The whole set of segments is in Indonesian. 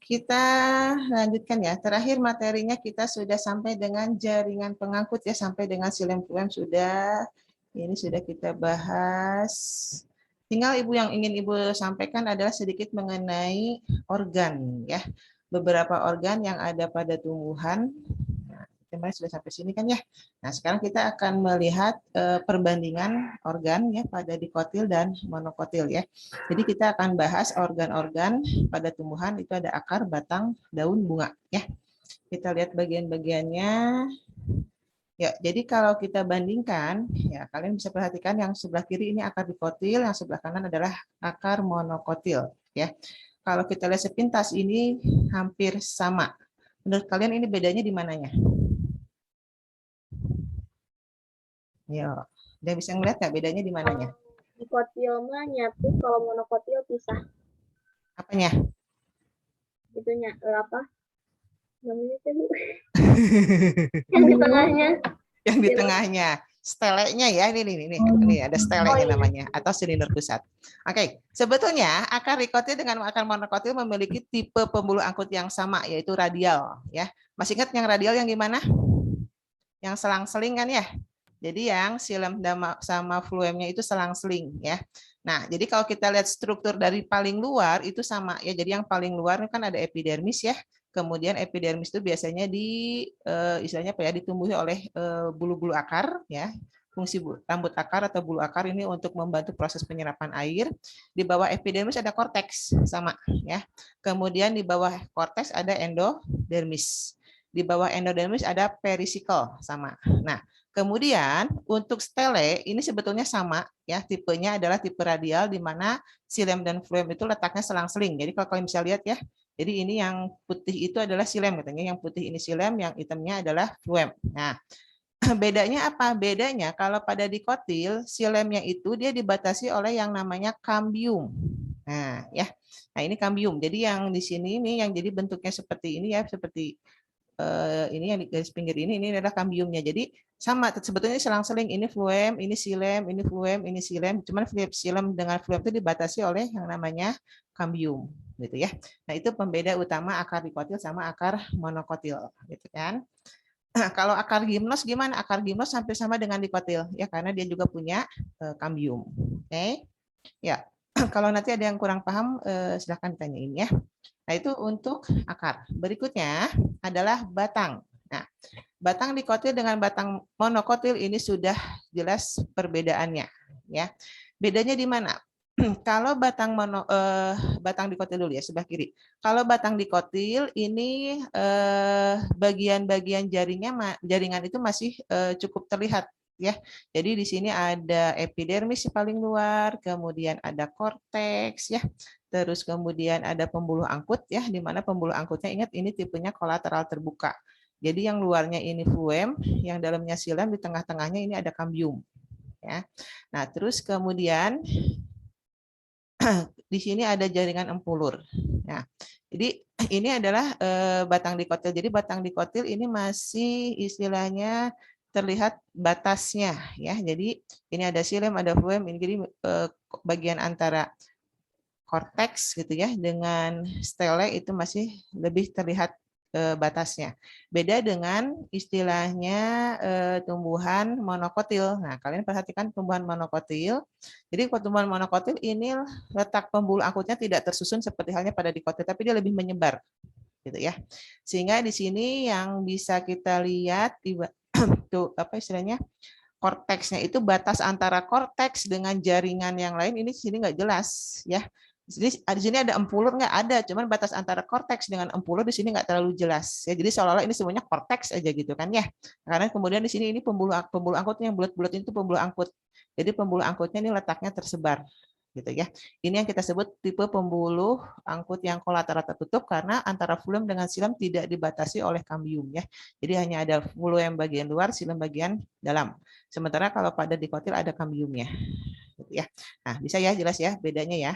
kita lanjutkan ya. Terakhir materinya kita sudah sampai dengan jaringan pengangkut ya, sampai dengan silem-phloem sudah. Ini sudah kita bahas. Tinggal Ibu yang ingin Ibu sampaikan adalah sedikit mengenai organ ya. Beberapa organ yang ada pada tumbuhan. Nah, kemarin sudah sampai sini kan ya. Nah, sekarang kita akan melihat perbandingan organ ya pada dikotil dan monokotil ya. Jadi kita akan bahas organ-organ pada tumbuhan itu ada akar, batang, daun, bunga ya. Kita lihat bagian-bagiannya. Ya, jadi kalau kita bandingkan, ya kalian bisa perhatikan yang sebelah kiri ini akar dikotil, yang sebelah kanan adalah akar monokotil ya. Kalau kita lihat sepintas ini hampir sama. Menurut kalian ini bedanya di mananya? Ya, udah bisa ngeliat nggak bedanya di mananya? Dikotil mah nyatu, kalau monokotil pisah. Apanya? Itunya apa? Namanya tuh yang di tengahnya. Yang di tengahnya, stelenya ya, ini ada stelenya namanya, atau silinder pusat. Oke, sebetulnya akar dikotil dengan akar monokotil memiliki tipe pembuluh angkut yang sama, yaitu radial. Ya, masih ingat yang radial yang gimana? Yang selang-seling kan ya? Jadi yang silem sama fluemnya itu selang-seling ya. Nah, jadi kalau kita lihat struktur dari paling luar itu sama ya. Jadi yang paling luar kan ada epidermis ya. Kemudian epidermis itu biasanya istilahnya apa ya, ditumbuhi oleh bulu-bulu akar ya. Fungsi rambut akar atau bulu akar ini untuk membantu proses penyerapan air. Di bawah epidermis ada korteks sama ya. Kemudian di bawah korteks ada endodermis. Di bawah endodermis ada perisikel sama. Nah, kemudian untuk stele ini sebetulnya sama ya, tipenya adalah tipe radial di mana silem dan fluem itu letaknya selang-seling. Jadi kalau kalian bisa lihat ya, jadi ini yang putih itu adalah silem katanya, yang putih ini silem, yang hitamnya adalah fluem. Nah, bedanya apa? Bedanya kalau pada dikotil silemnya itu dia dibatasi oleh yang namanya kambium. Nah, ya. Nah, ini kambium. Jadi yang di sini ini yang jadi bentuknya seperti ini ya, seperti ini yang di garis pinggir ini adalah kambiumnya. Jadi sama sebetulnya selang-seling, ini fluem, ini silem, ini fluem, ini silem. Cuman silem dengan fluem itu dibatasi oleh yang namanya kambium, gitu ya. Nah, itu pembeda utama akar dikotil sama akar monokotil, gitu kan. Nah, kalau akar gimnos gimana? Akar gimnos hampir sama dengan dikotil ya, karena dia juga punya kambium. Oke. Ya. Kalau nanti ada yang kurang paham silahkan tanyain ya. Nah, itu untuk akar. Berikutnya adalah batang. Nah, batang dikotil dengan batang monokotil ini sudah jelas perbedaannya. Ya, bedanya di mana? Kalau batang dikotil dulu ya, sebelah kiri. Kalau batang dikotil ini bagian-bagian jaringan itu masih cukup terlihat ya. Jadi di sini ada epidermis paling luar, kemudian ada korteks ya. Terus kemudian ada pembuluh angkut ya, di mana pembuluh angkutnya ingat ini tipenya kolateral terbuka. Jadi yang luarnya ini fluem, yang dalamnya silem, di tengah-tengahnya ini ada kambium ya. Nah, terus kemudian di sini ada jaringan empulur. Nah, jadi ini adalah batang dikotil. Jadi batang dikotil ini masih istilahnya terlihat batasnya ya. Jadi ini ada silem, ada fluem. Ini jadi bagian antara korteks gitu ya dengan stele itu masih lebih terlihat batasnya. Beda dengan istilahnya tumbuhan monokotil. Nah, kalian perhatikan tumbuhan monokotil. Jadi tumbuhan monokotil ini letak pembuluh angkutnya tidak tersusun seperti halnya pada dikotil, tapi dia lebih menyebar gitu ya. Sehingga di sini yang bisa kita lihat tuh apa istilahnya? Korteksnya itu batas antara korteks dengan jaringan yang lain ini sini nggak jelas ya. Jadi di sini ada empulur nggak ada, cuman batas antara korteks dengan empulur di sini nggak terlalu jelas ya. Jadi seolah-olah ini semuanya korteks aja gitu kan ya. Karena kemudian di sini ini pembuluh angkutnya yang bulat-bulat itu pembuluh angkut. Jadi pembuluh angkutnya ini letaknya tersebar gitu ya. Ini yang kita sebut tipe pembuluh angkut yang kolateral tertutup karena antara fluem dengan silem tidak dibatasi oleh kambium ya. Jadi hanya ada fluem bagian luar, silem bagian dalam. Sementara kalau pada dikotil ada kambiumnya. Gitu ya. Nah, bisa ya jelas ya bedanya ya.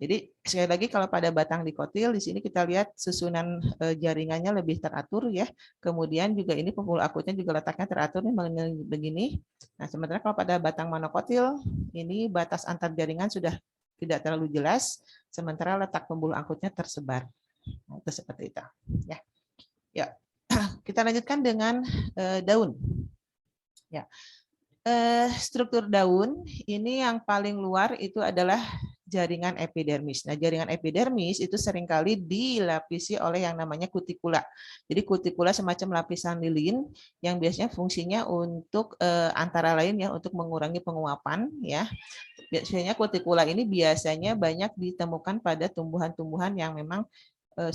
Jadi sekali lagi kalau pada batang dikotil di sini kita lihat susunan jaringannya lebih teratur ya. Kemudian juga ini pembuluh angkutnya juga letaknya teratur nih begini. Nah, sementara kalau pada batang monokotil ini batas antar jaringan sudah tidak terlalu jelas, sementara letak pembuluh angkutnya tersebar. Nah, Itu seperti itu. Ya, ya. Kita lanjutkan dengan daun. Ya, struktur daun ini yang paling luar itu adalah jaringan epidermis. Nah, jaringan epidermis itu seringkali dilapisi oleh yang namanya kutikula. Jadi kutikula semacam lapisan lilin yang biasanya fungsinya untuk antara lain ya untuk mengurangi penguapan ya. Biasanya kutikula ini biasanya banyak ditemukan pada tumbuhan-tumbuhan yang memang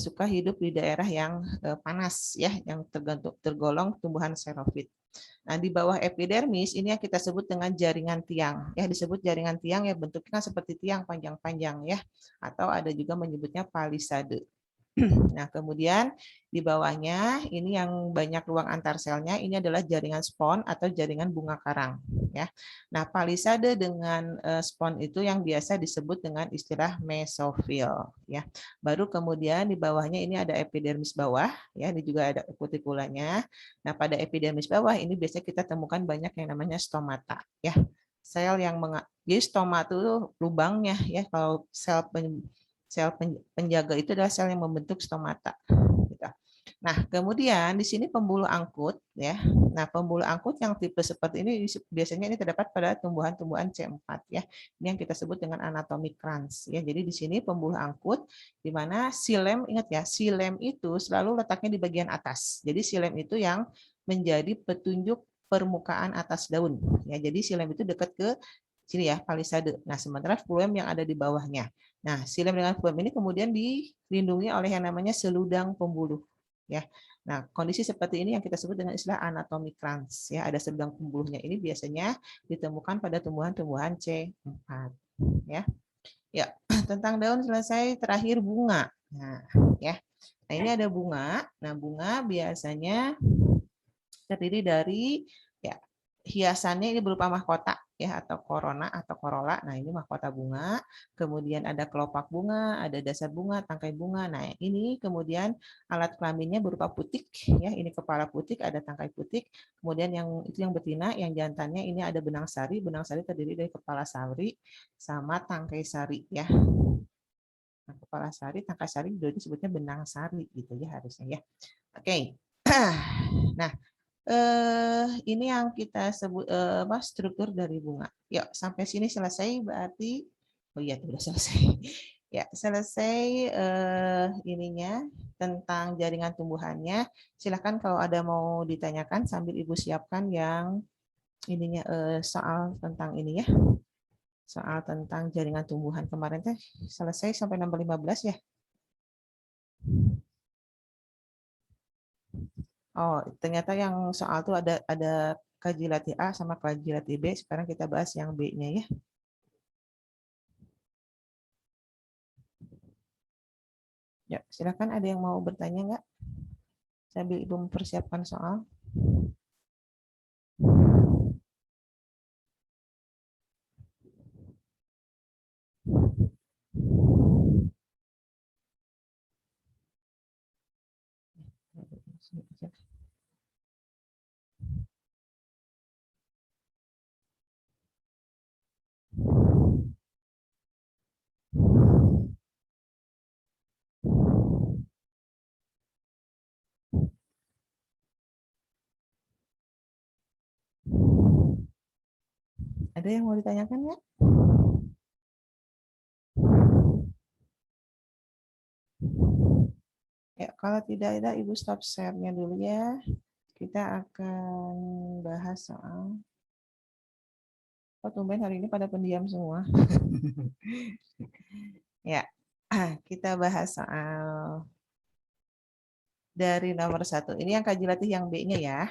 suka hidup di daerah yang panas ya, yang tergolong tumbuhan xerophyt. Nah, di bawah epidermis ini yang kita sebut dengan jaringan tiang. Ya, disebut jaringan tiang ya bentuknya seperti tiang panjang-panjang ya. Atau ada juga menyebutnya palisade. Nah, kemudian di bawahnya ini yang banyak ruang antar selnya ini adalah jaringan spon atau jaringan bunga karang ya. Nah, palisade dengan spon itu yang biasa disebut dengan istilah mesofil ya. Baru kemudian di bawahnya ini ada epidermis bawah ya, ini juga ada kutikulanya. Nah, pada epidermis bawah ini biasanya kita temukan banyak yang namanya stomata ya. Sel yang jadi stoma itu lubangnya ya, kalau sel penjaga itu adalah sel yang membentuk stomata. Nah, kemudian di sini pembuluh angkut ya. Nah, pembuluh angkut yang tipe seperti ini biasanya ini terdapat pada tumbuhan-tumbuhan C4 ya. Ini yang kita sebut dengan anatomic crans ya. Jadi di sini pembuluh angkut di mana silem, ingat ya, silem itu selalu letaknya di bagian atas. Jadi silem itu yang menjadi petunjuk permukaan atas daun ya. Jadi silem itu dekat ke sini ya, palisade. Nah, sementara fluem yang ada di bawahnya. Nah, silem dengan fluem ini kemudian dilindungi oleh yang namanya seludang pembuluh ya. Nah, kondisi seperti ini yang kita sebut dengan istilah anatomic crans ya, ada seludang pembuluhnya. Ini biasanya ditemukan pada tumbuhan-tumbuhan C4 ya. Ya, tentang daun selesai, terakhir bunga. Nah, ya. Nah, ini ada bunga. Nah, bunga biasanya terdiri dari ya hiasannya ini berupa mahkota ya, atau korona atau corolla. Nah, ini mahkota bunga. Kemudian ada kelopak bunga, ada dasar bunga, tangkai bunga. Nah, ini kemudian alat kelaminnya berupa putik ya. Ini kepala putik, ada tangkai putik. Kemudian yang itu yang betina, yang jantannya ini ada benang sari. Benang sari terdiri dari kepala sari sama tangkai sari ya. Nah, kepala sari, tangkai sari jadi disebutnya benang sari gitu ya harusnya ya. Oke. Nah, ini yang kita sebut struktur dari bunga. Yuk, sampai sini selesai berarti. Oh iya, sudah selesai. Ya, selesai ininya tentang jaringan tumbuhannya. Silakan kalau ada mau ditanyakan sambil Ibu siapkan yang ininya soal tentang ini ya. Soal tentang jaringan tumbuhan kemarin teh selesai sampai nomor 15 ya. Oh, ternyata yang soal itu ada kaji latih A sama kaji latih B. Sekarang kita bahas yang B-nya ya. Ya, silakan ada yang mau bertanya nggak? Sambil Ibu mempersiapkan soal. Ada yang mau ditanyakan nggak? Ya, kalau tidak ada, Ibu stop share-nya dulu ya. Kita akan bahas soal. Oh, tumben hari ini pada pendiam semua. Ya, kita bahas soal dari nomor 1. Ini yang kaji latih yang B-nya ya.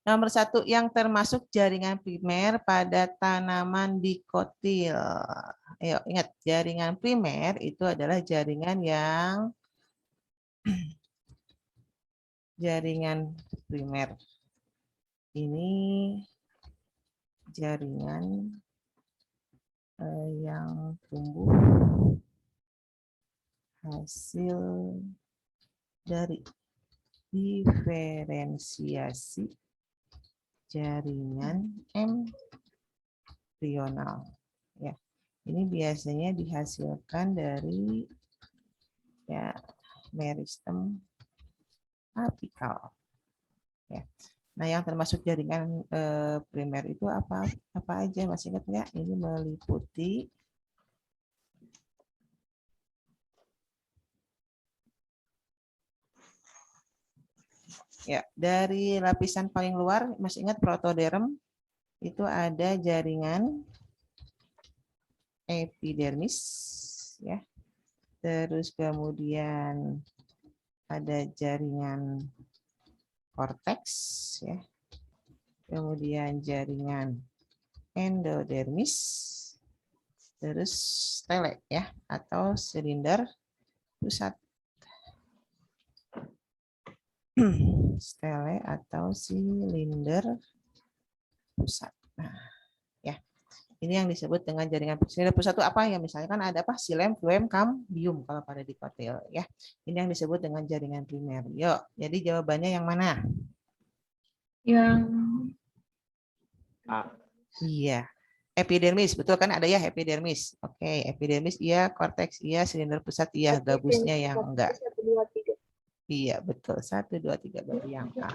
Nomor 1 yang termasuk jaringan primer pada tanaman dikotil. Ayo ingat, jaringan primer itu adalah jaringan yang primer. Ini jaringan yang tumbuh hasil dari diferensiasi jaringan embrional ya. Ini biasanya dihasilkan dari Ya, meristem apikal. Ya. Nah, yang termasuk jaringan primer itu apa aja? Masih ingat nggak? Ini meliputi ya, dari lapisan paling luar, masih ingat protoderm itu ada jaringan epidermis ya. Terus kemudian ada jaringan korteks ya. Kemudian jaringan endodermis, terus stele ya atau silinder pusat. Stele atau silinder pusat. Nah, ya. Ini yang disebut dengan jaringan silinder pusat itu apa ya? Misalnya kan ada apa? Silem, fluem, cambium kalau pada dikotil ya. Ini yang disebut dengan jaringan primer. Yuk, jadi jawabannya yang mana? Yang Iya. Epidermis, betul kan ada ya epidermis. Oke, epidermis iya, korteks iya, silinder pusat iya, gabusnya yang enggak. 1, 2, 3. Iya, betul. 1, 2, 3 berarti yang A.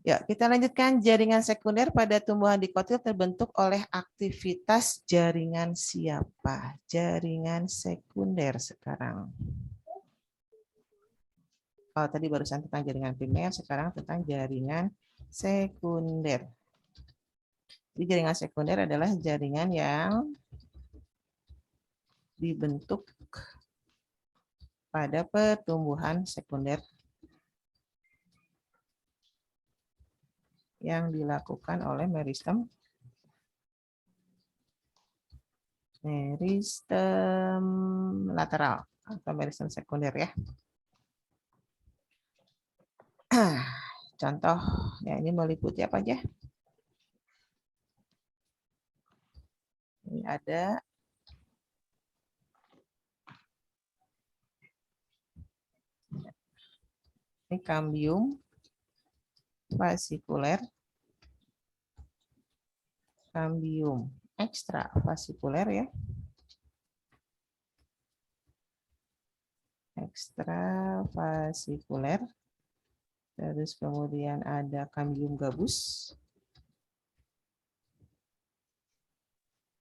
Ya, kita lanjutkan. Jaringan sekunder pada tumbuhan dikotil terbentuk oleh aktivitas jaringan siapa? Jaringan sekunder sekarang. Kalau tadi barusan tentang jaringan primer, sekarang tentang jaringan sekunder. Jadi jaringan sekunder adalah jaringan yang dibentuk pada pertumbuhan sekunder yang dilakukan oleh meristem lateral atau meristem sekunder ya. Contoh ya, ini meliputi apa aja? Ini ada ini cambium fasikuler, cambium ekstra fasikuler ya. Ekstra fasikuler. Terus kemudian ada cambium gabus.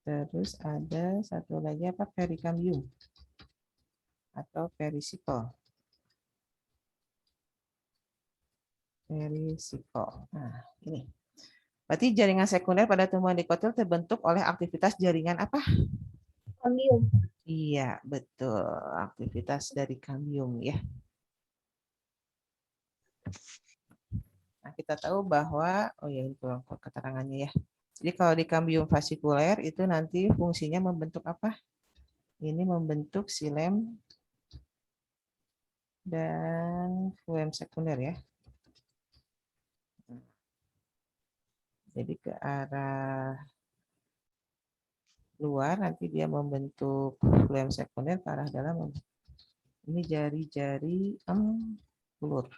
Terus ada satu lagi apa? Pericambium atau perisikol. Perisikol. Nah, ini. Berarti jaringan sekunder pada tumbuhan dikotil terbentuk oleh aktivitas jaringan apa? Cambium. Iya, betul. Aktivitas dari cambium ya. Nah, kita tahu bahwa, oh ya ini keterangannya ya. Jadi kalau di cambium fasikuler itu nanti fungsinya membentuk apa? Ini membentuk silem dan fluem sekunder ya. Jadi ke arah luar nanti dia membentuk fluem sekunder, ke arah dalam ini jari-jari empulur.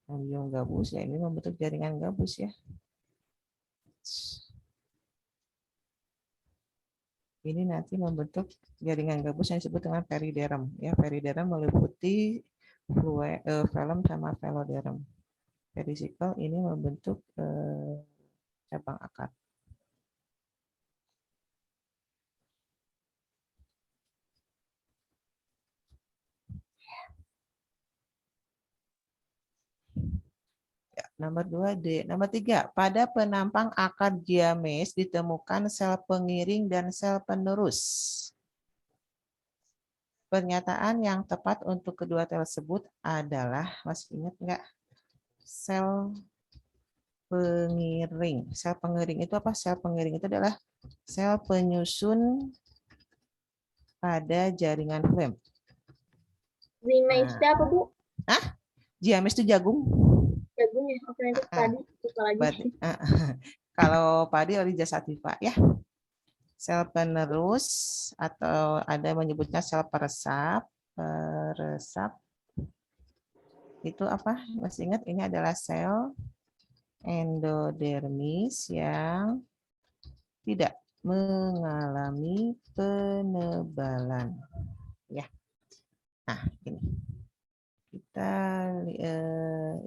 Cambium gabus ya, ini membentuk jaringan gabus ya. Ini nanti membentuk jaringan gabus yang disebut dengan periderm ya. Periderm meliputi velum sama veloderm. Perisikal ini membentuk cabang akar. Ya, nomor 2D. Nomor 3, pada penampang akar diames ditemukan sel pengiring dan sel penerus. Pernyataan yang tepat untuk kedua tersebut adalah, masih ingat nggak? Sel pengiring. Sel pengiring itu apa? Sel pengiring itu adalah sel penyusun pada jaringan fluem. Diames itu apa, Bu? Diames itu jagung. Jagung ya? Oke, itu tadi. Lupa lagi. Kalau padi Oryza sativa ya. Sel penerus atau ada menyebutnya sel peresap. Peresap itu apa? Masih ingat ini adalah sel endodermis yang tidak mengalami penebalan. Ya. Nah, ini. Kita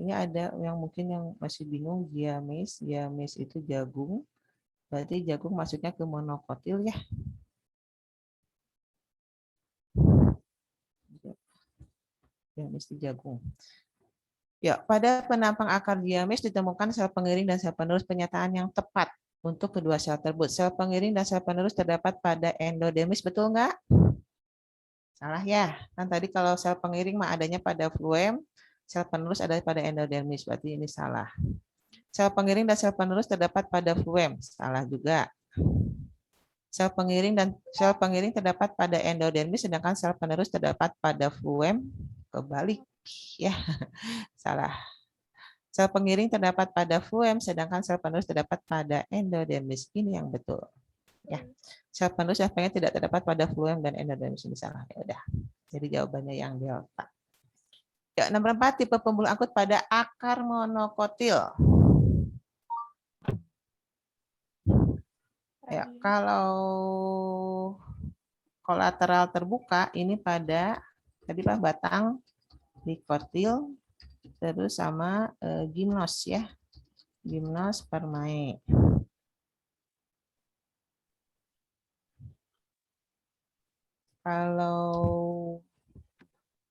ini ada yang mungkin yang masih bingung diameis. Diameis itu jagung. Berarti jagung masuknya ke monokotil ya. Diameis itu jagung. Ya, pada penampang akar diameis ditemukan sel pengiring dan sel penerus. Penyataan yang tepat untuk kedua sel tersebut. Sel pengiring dan sel penerus terdapat pada endodermis, betul nggak? Salah ya. Kan tadi kalau sel pengiring mah adanya pada fluem, sel penerus ada pada endodermis, berarti ini salah. Sel pengiring dan sel penerus terdapat pada fluem, salah juga. Sel pengiring terdapat pada endodermis, sedangkan sel penerus terdapat pada fluem, kebalik ya. Salah. Sel pengiring terdapat pada fluem, sedangkan sel penerus terdapat pada endodermis. Ini yang betul. Ya. Sel penerus yang tidak terdapat pada fluem dan endodermis, ini salah. Ya udah. Jadi jawabannya yang delta. Ya, nomor 4, tipe pembuluh angkut pada akar monokotil. Ya, kalau kolateral terbuka ini pada tadi Pak batang dikotil terus sama gimnos ya. Gimnos permae. Kalau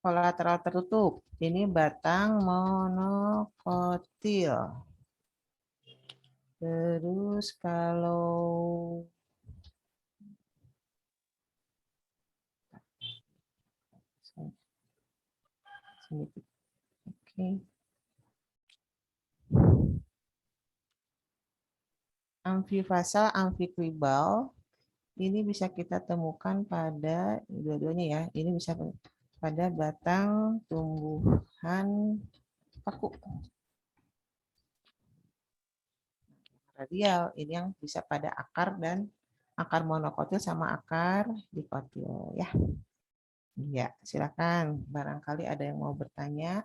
kolateral tertutup, ini batang monokotil. Terus kalau oke. Amfifasal, amfikribal ini bisa kita temukan pada dua-duanya ya. Ini bisa pada batang tumbuhan paku. Radial ini yang bisa pada akar dan akar monokotil sama akar dikotil ya. Ya, silakan. Barangkali ada yang mau bertanya.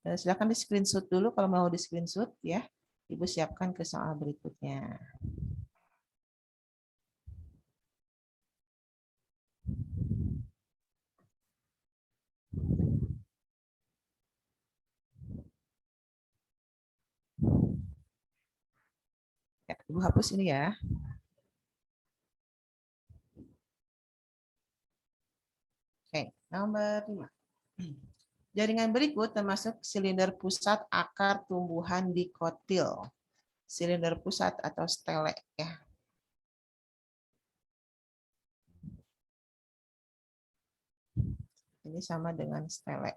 Silakan di screenshot dulu kalau mau di screenshot ya. Ibu siapkan ke soal berikutnya. Ya, Ibu hapus ini ya. Oke, nomor 5. Jaringan berikut termasuk silinder pusat akar tumbuhan dikotil. Silinder pusat atau stele ya. Ini sama dengan stele.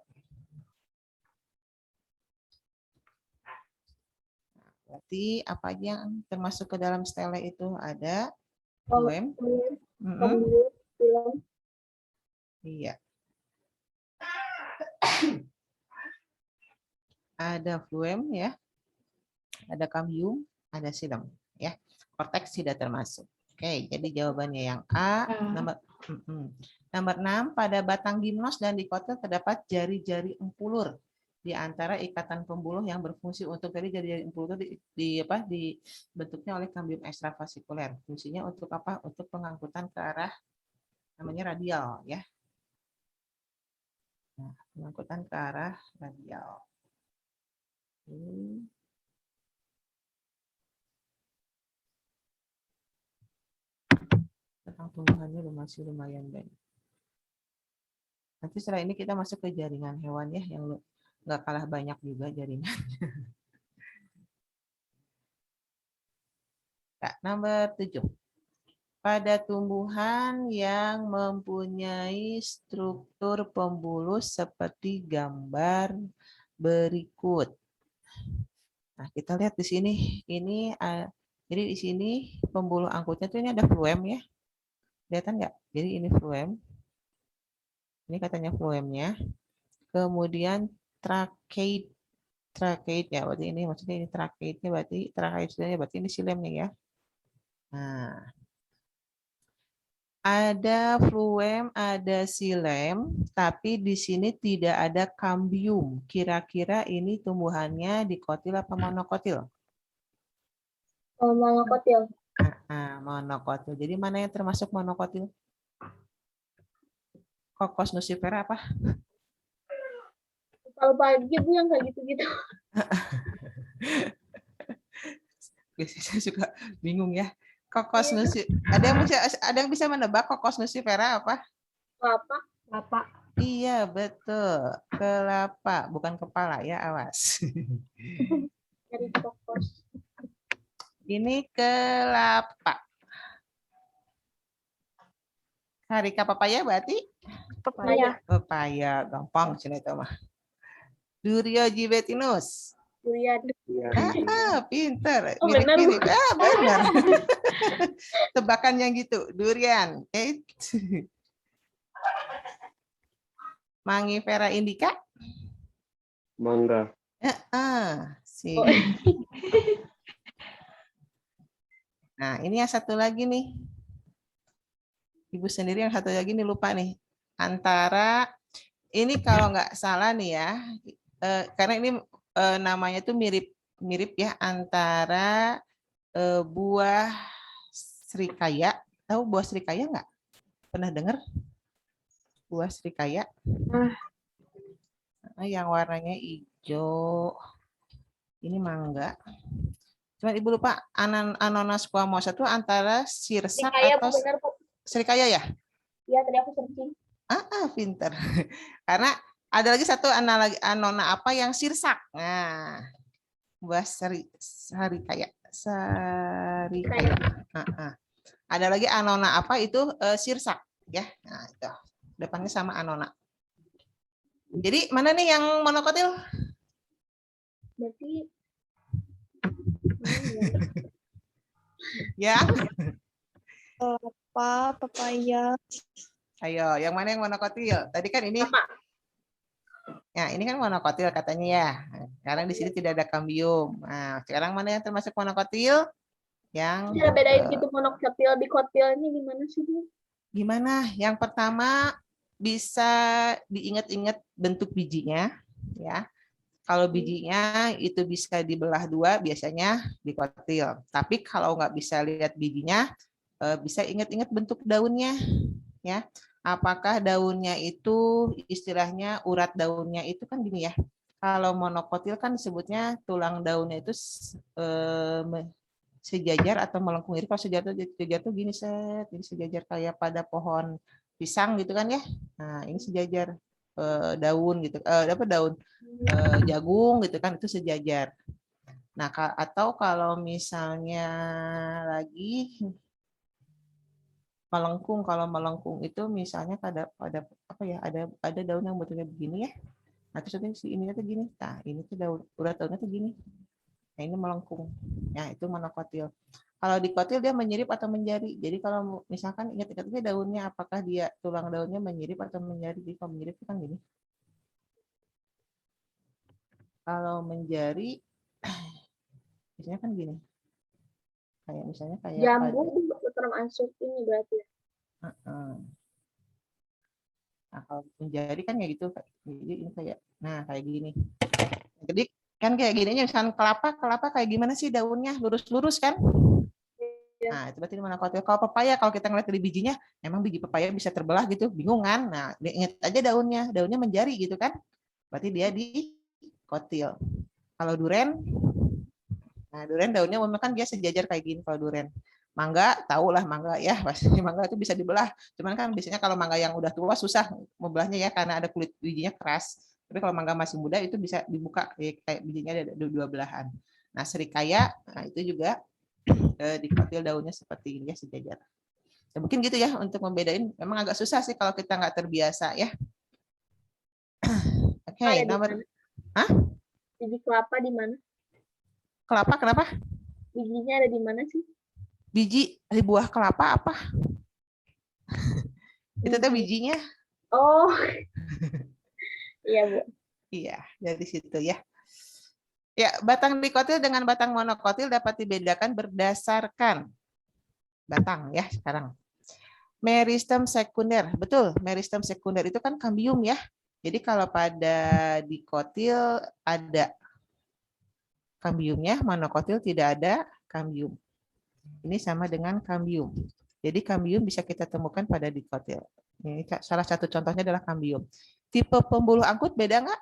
Berarti apa aja yang termasuk ke dalam stele itu? Ada fluem. Iya. Ada fluem ya. Ada kambium, ada silem ya. Korteks tidak termasuk. Oke, jadi jawabannya yang A. Nomor 6, pada batang gimnos dan dikotil terdapat jari-jari empulur di antara ikatan pembuluh yang berfungsi untuk tadi jari-jari empulur dibentuknya oleh kambium ekstravasikuler. Fungsinya untuk apa? Untuk pengangkutan ke arah namanya radial ya. Nah, pengangkutan ke arah radial. Tentang tumbuhannya masih lumayan banyak. Nanti setelah ini kita masuk ke jaringan hewan ya, yang nggak kalah banyak juga jaringan. Nah, nomor 7. Pada tumbuhan yang mempunyai struktur pembuluh seperti gambar berikut. Nah, kita lihat di sini. Jadi di sini pembuluh angkutnya tuh ini ada fluem ya. Kelihatan nggak? Jadi ini fluem. Ini katanya fluemnya. Kemudian tracheit ya, berarti ini maksudnya ini tracheitnya berarti ini silemnya ya. Nah, ada fluem, ada silem, tapi di sini tidak ada kambium. Kira-kira ini tumbuhannya dikotil apa monokotil? Monokotil. Nah, monokotil. Jadi mana yang termasuk monokotil? Kokos nucifera apa? Kalau pagi Bu yang kayak gitu-gitu. Biasanya saya suka bingung ya. Kokos ada yang bisa menebak kokos nucifera apa? Kelapa. Kelapa. Iya, betul. Kelapa, bukan kepala ya, awas. Dari kokos. Ini kelapa. Harika papaya berarti? Pepaya. Pepaya, gampang sini itu mah. Duriojibetinus. Durian. Pinter. Oh, benar, Bu. Mirip-mirip. Benar. Tebakannya gitu, durian. Mangifera indica? Mangga. Sih. Oh. Nah, ini yang satu lagi nih. Ibu sendiri yang satu lagi nih lupa nih. Antara ini kalau nggak salah nih ya, karena ini namanya tuh mirip ya antara buah srikaya. Tahu buah srikaya nggak? Pernah dengar? Buah srikaya? Yang warnanya hijau. Ini mangga. Cuma ibu lupa Anonas squamosa itu antara sirsak Srikaya, atau Bu, benar, Bu. srikaya ya? Iya, tadi aku searching. Pinter. Karena ada lagi satu anona apa yang sirsak. Nah, buah sarikaya. Sarikaya. Ada lagi anona apa itu sirsak ya. Nah, itu. Depannya sama anona. Jadi mana nih yang monokotil? Berarti Ya. Kelapa, pepaya. Ayo, yang mana yang monokotil? Tadi kan ini. apa? Ya, ini kan monokotil katanya ya. Sekarang di sini tidak ada kambium. Nah, sekarang mana yang termasuk monokotil? Yang Cara bedain gitu monokotil di kotil ini gimana sih, Bu? gimana? Yang pertama bisa diingat-ingat bentuk bijinya, ya. Kalau bijinya itu bisa dibelah dua, biasanya dikotil. Tapi kalau nggak bisa lihat bijinya, bisa ingat-ingat bentuk daunnya, ya. Apakah daunnya itu istilahnya urat daunnya itu kan gini ya. Kalau monokotil kan disebutnya tulang daunnya itu sejajar atau melengkung. Jadi kalau sejajar tuh gini set, ini sejajar kayak pada pohon pisang gitu kan ya. Nah, ini sejajar daun gitu. Apa daun jagung gitu kan itu sejajar. Nah, atau kalau misalnya lagi melengkung, kalau melengkung itu misalnya pada apa ya, ada daun yang bentuknya begini ya. Nah, terus ini tuh gini. Nah, ini tuh daun urat daunnya tuh gini. Nah, ini melengkung. Ya, itu monokotil. Kalau dikotil dia menyirip atau menjari. Jadi kalau misalkan ingat-ingat ini daunnya, apakah dia tulang daunnya menyirip atau menjari. Jadi kalau menyirip itu kan gini. Kalau menjari, biasanya kan gini. Kayak misalnya kayak Jambu termasuk ini berarti ya. Nah, kalau menjari kan kayak gitu. Jadi ini kayak gini. Jadi kan kayak gininya misalkan kelapa kayak gimana sih daunnya, lurus-lurus kan? Nah, itu berarti monokotil. Kalau pepaya, kalau kita ngeliat dari bijinya, emang biji pepaya bisa terbelah gitu, bingung kan? Nah, ingat aja daunnya menjari gitu kan? Berarti dia dikotil. Kalau duren, nah duren daunnya memang kan dia sejajar kayak gini kalau duren. Mangga, tahulah mangga ya, pasti mangga itu bisa dibelah. Cuman kan biasanya kalau mangga yang udah tua susah membelahnya ya karena ada kulit bijinya keras. Tapi kalau mangga masih muda itu bisa dibuka kayak bijinya ada dua belahan. Nah, serikaya, nah itu juga dikotil daunnya seperti ini ya sejajar. Ya, mungkin gitu ya untuk membedain. Memang agak susah sih kalau kita nggak terbiasa ya. Oke, nomor. Hah? Biji kelapa di mana? Kelapa kenapa? Bijinya ada di mana sih? Biji dari buah kelapa apa? Itu tuh bijinya. Oh. Iya, Bu. Iya, dari situ ya. Ya, batang dikotil dengan batang monokotil dapat dibedakan berdasarkan batang ya sekarang. Meristem sekunder, betul. Meristem sekunder itu kan kambium ya. Jadi kalau pada dikotil ada kambiumnya, monokotil tidak ada kambium. Ini sama dengan kambium. Jadi kambium bisa kita temukan pada dikotil. Ini salah satu contohnya adalah kambium. Tipe pembuluh angkut beda nggak?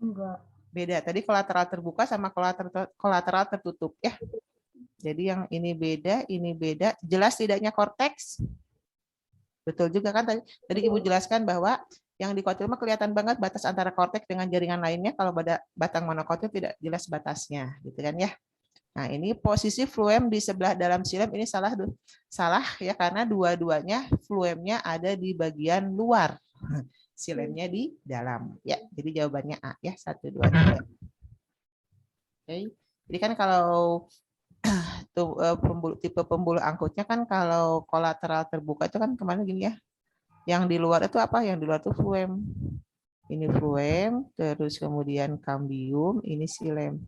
Enggak. Beda. Tadi kolateral terbuka sama kolateral tertutup ya. Jadi yang ini beda, ini beda. Jelas tidaknya korteks? Betul juga kan tadi Ibu jelaskan bahwa yang dikotil mah kelihatan banget batas antara korteks dengan jaringan lainnya. Kalau pada batang monokotil tidak jelas batasnya, gitu kan ya. Nah, ini posisi fluem di sebelah dalam silem ini salah ya karena dua-duanya fluemnya ada di bagian luar. Silemnya di dalam. Ya, jadi jawabannya A ya, 1 2 3. Oke. Jadi kan kalau tipe pembuluh angkutnya kan kalau kolateral terbuka itu kan kemana gini ya. Yang di luar itu apa? Yang di luar itu fluem. Ini fluem, terus kemudian kambium, ini silem.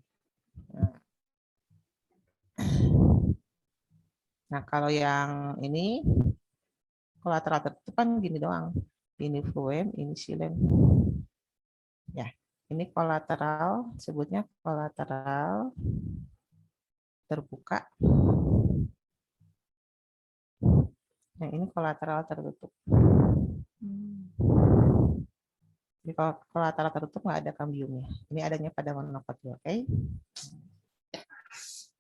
Nah, kalau yang ini kolateral tertutup kan gini doang. Ini fluem, ini silem. Ya, ini kolateral, sebutnya kolateral terbuka. Nah, ini kolateral tertutup. Jadi kalau kolateral tertutup nggak ada kambiumnya. Ini adanya pada monokotil, oke?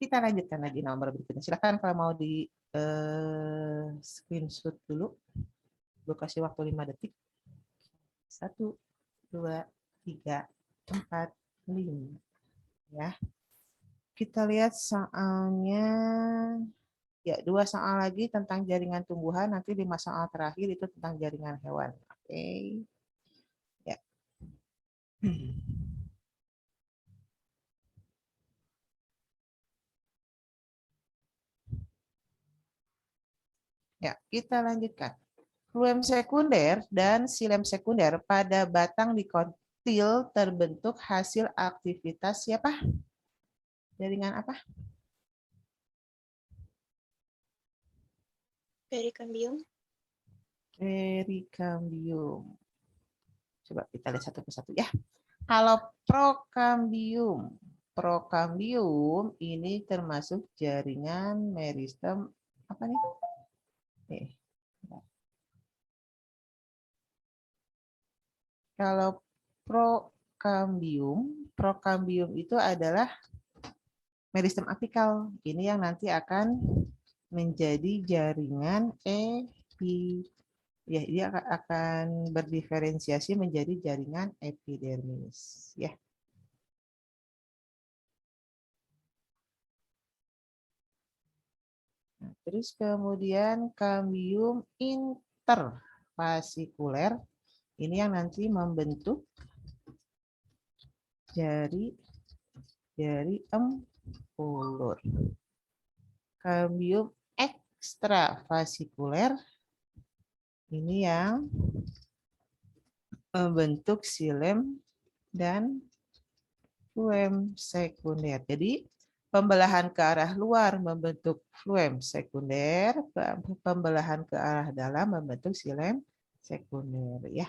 Kita lanjutkan lagi nomor berikutnya. Silakan kalau mau di screenshot dulu. Gue kasih waktu 5 detik. 1, 2, 3, 4, 5. Ya. Kita lihat soalnya. Ya, 2 soal lagi tentang jaringan tumbuhan. Nanti 5 soal terakhir itu tentang jaringan hewan. Oke. Ya. Ya, kita lanjutkan. Fluem sekunder dan silem sekunder pada batang dikotil terbentuk hasil aktivitas siapa? Jaringan apa? Perikambium. Perikambium. Coba kita lihat satu persatu ya. Kalau prokambium. Prokambium ini termasuk jaringan meristem apa nih? Kalau prokambium itu adalah meristem apikal. Ini yang nanti akan menjadi jaringan ya, dia akan berdiferensiasi menjadi jaringan epidermis ya. Nah, terus kemudian kambium interfasikuler ini yang nanti membentuk jari empulur. Kambium ekstrafasikuler ini yang membentuk silem dan fluem sekunder. Jadi pembelahan ke arah luar membentuk fluem sekunder, pembelahan ke arah dalam membentuk silem sekunder ya.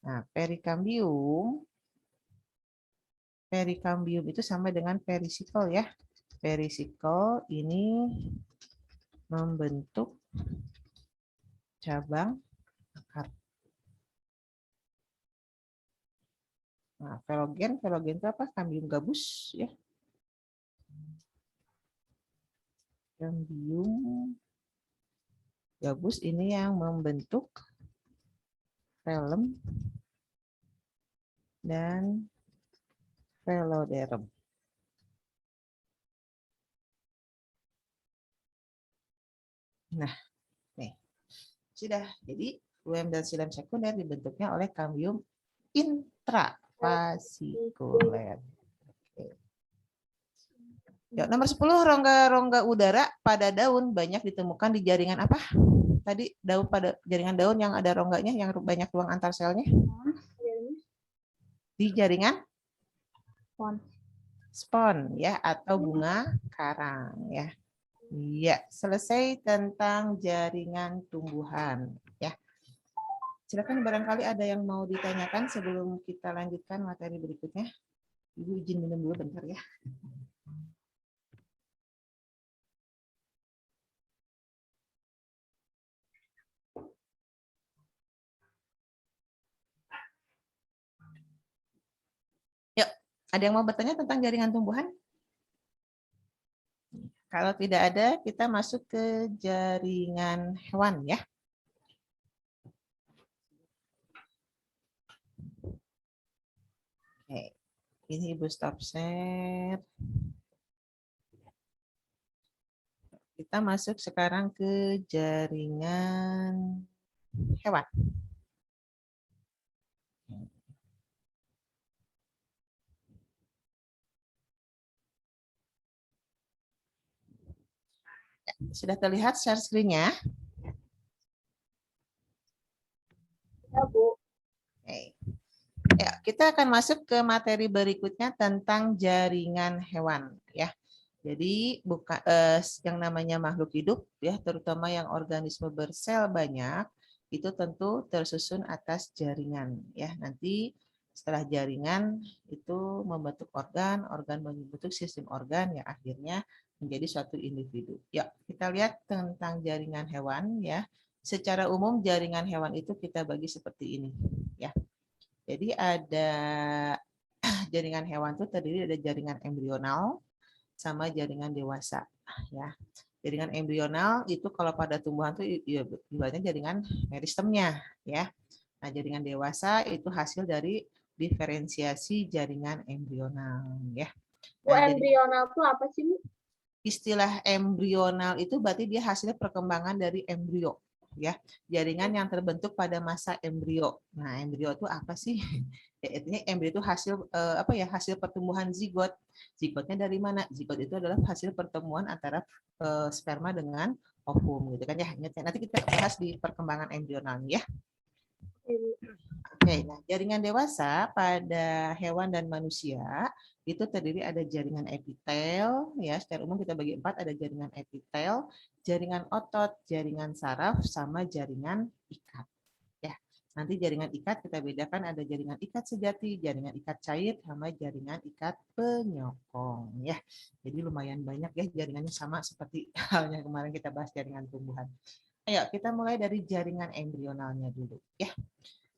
Nah, perikambium itu sama dengan perisikel ya. Perisikel ini membentuk cabang akar. Nah, velogen itu apa? Kambium gabus ya. Kambium gabus ini yang membentuk velum dan veloderm. Nah, nih. Sudah. Jadi fluem dan silem sekunder dibentuknya oleh kambium intrafasikuler. Ya, nomor 10, rongga-rongga udara pada daun banyak ditemukan di jaringan apa? Tadi pada jaringan daun yang ada rongganya, yang banyak ruang antar selnya. Di jaringan spon ya, atau bunga karang ya. Iya, selesai tentang jaringan tumbuhan ya. Silakan barangkali ada yang mau ditanyakan sebelum kita lanjutkan materi berikutnya. Ibu izin minum dulu bentar ya. Ada yang mau bertanya tentang jaringan tumbuhan? Kalau tidak ada, kita masuk ke jaringan hewan ya. Oke, ini Ibu stop share. Kita masuk sekarang ke jaringan hewan. Sudah terlihat share screen-nya? Ya, Bu. Oke. Ya, kita akan masuk ke materi berikutnya tentang jaringan hewan ya. Jadi yang namanya makhluk hidup ya, terutama yang organisme bersel banyak, itu tentu tersusun atas jaringan ya. Nanti setelah jaringan itu membentuk organ, organ membentuk sistem organ yang akhirnya menjadi suatu individu. Ya, kita lihat tentang jaringan hewan ya. Secara umum jaringan hewan itu kita bagi seperti ini ya. Jadi ada jaringan hewan itu terdiri dari jaringan embrional sama jaringan dewasa ya. Jaringan embrional itu kalau pada tumbuhan itu ibaratnya jaringan meristemnya ya. Nah, jaringan dewasa itu hasil dari diferensiasi jaringan embrional ya. Bu, Nah, jadi embrional itu apa sih, Bu? istilah embrional itu berarti dia hasil perkembangan dari embrio ya, jaringan yang terbentuk pada masa embrio. Nah, embrio itu apa sih? Ya, intinya embrio itu hasil apa ya, hasil pertumbuhan zigot. Zigotnya dari mana? Zigot itu adalah hasil pertemuan antara sperma dengan ovum gitu kan ya. Nanti kita bahas di perkembangan embrionalnya ya. Oke, nah jaringan dewasa pada hewan dan manusia itu terdiri ada jaringan epitel, ya secara umum kita bagi 4, ada jaringan epitel, jaringan otot, jaringan saraf, sama jaringan ikat. Ya, nanti jaringan ikat kita bedakan ada jaringan ikat sejati, jaringan ikat cair, sama jaringan ikat penyokong. Ya, jadi lumayan banyak ya jaringannya, sama seperti halnya kemarin kita bahas jaringan tumbuhan. Ayo kita mulai dari jaringan embrionalnya dulu. Ya.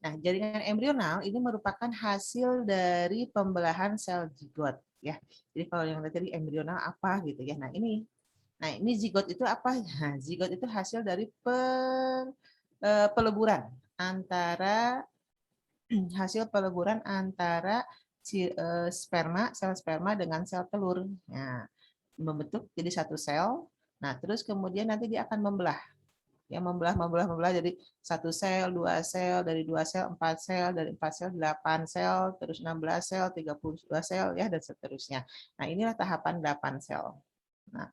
Nah, jaringan embrional ini merupakan hasil dari pembelahan sel zigot ya. Jadi kalau yang tadi embrional apa gitu ya. Nah, ini zigot itu apa? Nah, zigot itu hasil dari peleburan antara sperma, sel sperma dengan sel telur. Nah, membentuk jadi satu sel. Nah, terus kemudian nanti dia akan membelah, yang membelah jadi satu sel, dua sel, dari dua sel 4 sel, dari 4 sel 8 sel, terus 16 sel, 32 sel ya, dan seterusnya. Nah, inilah tahapan 8 sel. Nah,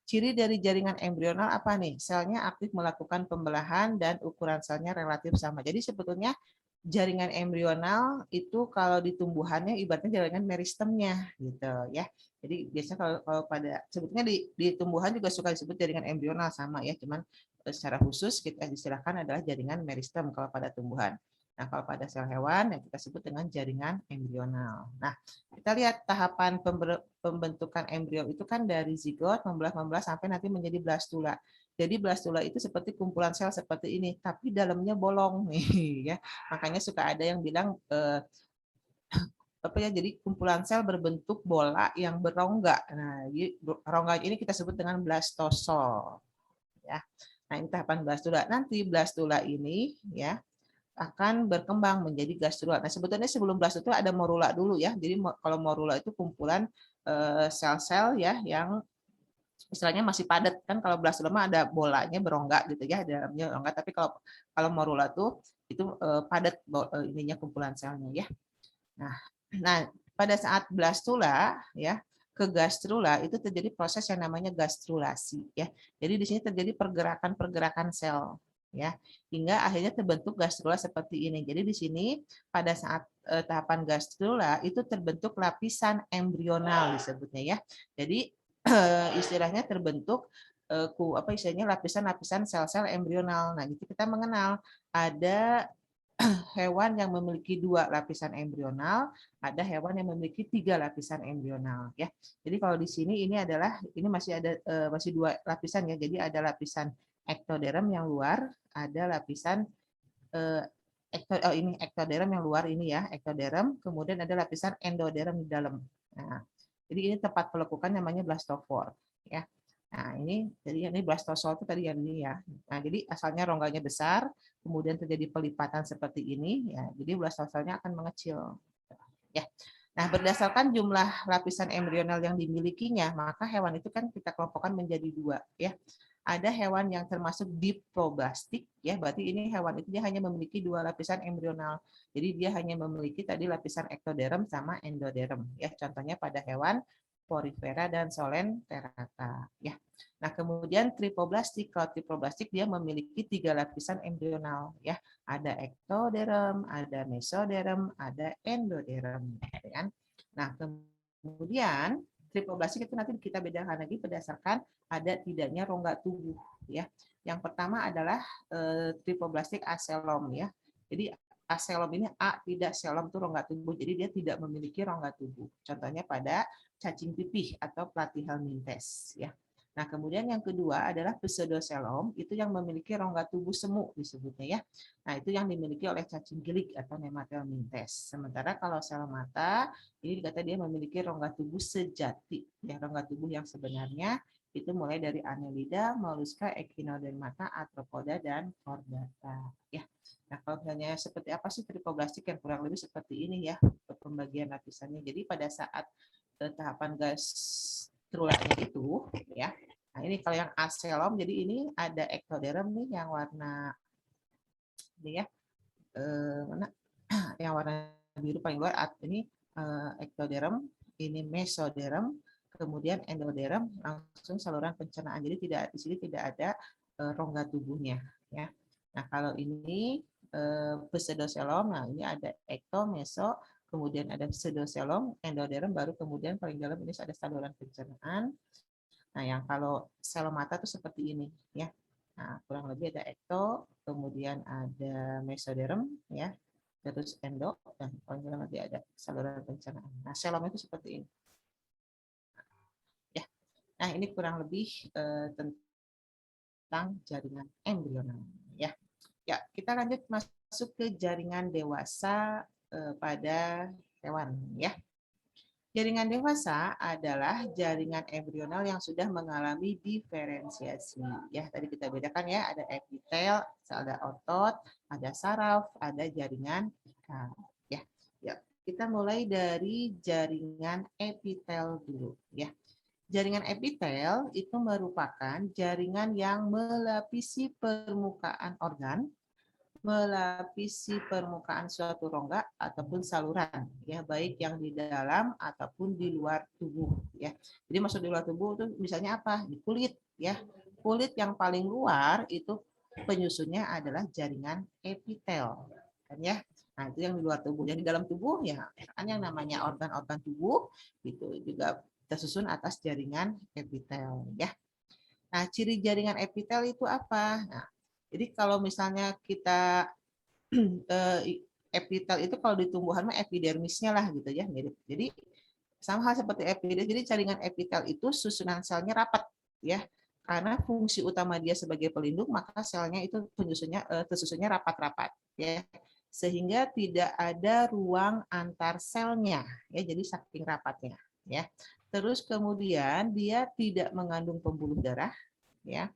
ciri dari jaringan embrional apa nih? Selnya aktif melakukan pembelahan dan ukuran selnya relatif sama. Jadi sebetulnya jaringan embrional itu kalau di tumbuhannya ibaratnya jaringan meristemnya gitu ya. Jadi biasanya kalau pada sebetulnya di tumbuhan juga suka disebut jaringan embrional sama ya, cuman secara khusus kita istilahkan adalah jaringan meristem kalau pada tumbuhan. Nah, kalau pada sel hewan yang kita sebut dengan jaringan embrional. Nah, kita lihat tahapan pembentukan embrio itu kan dari zigot, membelah sampai nanti menjadi blastula. Jadi blastula itu seperti kumpulan sel seperti ini, tapi dalamnya bolong nih ya. Makanya suka ada yang bilang apa ya, jadi kumpulan sel berbentuk bola yang berongga. Nah, rongga ini kita sebut dengan blastosol ya. Nah, ini tahapan blastula. Nanti blastula ini ya akan berkembang menjadi gastrula. Nah, sebetulnya sebelum blastula ada morula dulu ya. Jadi kalau morula itu kumpulan sel-sel ya yang istilahnya masih padat kan. Kalau blastula mah ada bolanya berongga gitu ya, dalamnya berongga. Tapi kalau morula tuh itu padat ininya kumpulan selnya ya. Nah, pada saat blastula ya ke gastrula itu terjadi proses yang namanya gastrulasi ya. Jadi di sini terjadi pergerakan-pergerakan sel ya hingga akhirnya terbentuk gastrula seperti ini. Jadi di sini pada saat tahapan gastrula itu terbentuk lapisan embrional disebutnya ya. Jadi istilahnya terbentuk apa istilahnya lapisan-lapisan sel-sel embrional. Nah, itu kita mengenal ada hewan yang memiliki 2 lapisan embrional, ada hewan yang memiliki 3 lapisan embrional ya. Jadi kalau di sini ini masih ada masih 2 lapisan ya. Jadi ada lapisan ektoderm yang luar, ada lapisan ini ektoderm yang luar ini ya, ektoderm, kemudian ada lapisan endoderm di dalam. Nah, jadi ini tempat pelekukan namanya blastophore ya. Nah, ini jadi ini blastosol itu tadi yang ini ya. Nah, jadi asalnya rongganya besar, kemudian terjadi pelipatan seperti ini ya. Jadi blastosolnya akan mengecil. Ya. Nah, berdasarkan jumlah lapisan embrional yang dimilikinya, maka hewan itu kan kita kelompokkan menjadi dua ya. Ada hewan yang termasuk diproblastik ya, berarti ini hewan itu dia hanya memiliki dua lapisan embrional. Jadi dia hanya memiliki tadi lapisan ektoderm sama endoderm ya. Contohnya pada hewan Porifera dan Solenterata ya. Nah, kemudian tripoblastik, kalau tripoblastik dia memiliki tiga lapisan embrional ya. Ada ektoderm, ada mesoderm, ada endoderm ya kan. Nah, kemudian tripoblastik itu nanti kita bedakan lagi berdasarkan ada tidaknya rongga tubuh ya. Yang pertama adalah tripoblastik aselom ya. Jadi aselom ini A tidak selom itu rongga tubuh. Jadi dia tidak memiliki rongga tubuh. Contohnya pada cacing pipih atau platyhelminthes ya. Nah, kemudian yang kedua adalah pseudoselom, itu yang memiliki rongga tubuh semu disebutnya ya. Nah, itu yang dimiliki oleh cacing gilik atau Nemathelminthes. Sementara kalau selomata, ini dikata dia memiliki rongga tubuh sejati, ya rongga tubuh yang sebenarnya itu mulai dari Annelida, Mollusca, Echinodermata, Arthropoda, dan Chordata. Ya. Nah, kalau misalnya seperti apa sih tripoblastik yang kurang lebih seperti ini ya pembagian lapisannya. Jadi pada saat tahapan gastrulanya itu ya. Nah, ini kalau yang aselom, jadi ini ada ektoderm nih yang warna ini ya, mana yang warna biru paling luar, ini ektoderm, ini mesoderm, kemudian endoderm, langsung saluran pencernaan. Jadi tidak di sini tidak ada rongga tubuhnya ya. Nah, kalau ini pseudoselom, nah ini ada ekto, meso, kemudian ada pseudoselom, endoderm, baru kemudian paling dalam ini ada saluran pencernaan. Nah, yang kalau selomata itu seperti ini ya. Nah, kurang lebih ada ekto, kemudian ada mesoderm ya, terus endo, dan paling dalam nanti ada saluran pencernaan. Nah, selom itu seperti ini. Ya. Nah, ini kurang lebih tentang jaringan embrional ya. Ya, kita lanjut masuk ke jaringan dewasa pada hewan ya. Jaringan dewasa adalah jaringan embrional yang sudah mengalami diferensiasi. Ya, tadi kita bedakan ya, ada epitel, ada otot, ada saraf, ada jaringan ikat. Ya, ya. Kita mulai dari jaringan epitel dulu. Ya, jaringan epitel itu merupakan jaringan yang melapisi permukaan organ, melapisi permukaan suatu rongga ataupun saluran ya, baik yang di dalam ataupun di luar tubuh ya. Jadi maksud di luar tubuh itu misalnya apa? Di kulit ya. Kulit yang paling luar itu penyusunnya adalah jaringan epitel kan ya. Nah, itu yang di luar tubuh. Yang di dalam tubuh ya kan yang namanya organ-organ tubuh itu juga tersusun atas jaringan epitel ya. Nah, ciri jaringan epitel itu apa? Nah, jadi kalau misalnya kita epitel itu kalau di tumbuhan mah epidermisnya lah gitu ya, mirip. Jadi sama hal seperti epidermis. Jadi jaringan epitel itu susunan selnya rapat ya. Karena fungsi utama dia sebagai pelindung, maka selnya itu tersusunnya rapat-rapat ya. Sehingga tidak ada ruang antar selnya ya. Jadi saking rapatnya ya. Terus kemudian dia tidak mengandung pembuluh darah ya,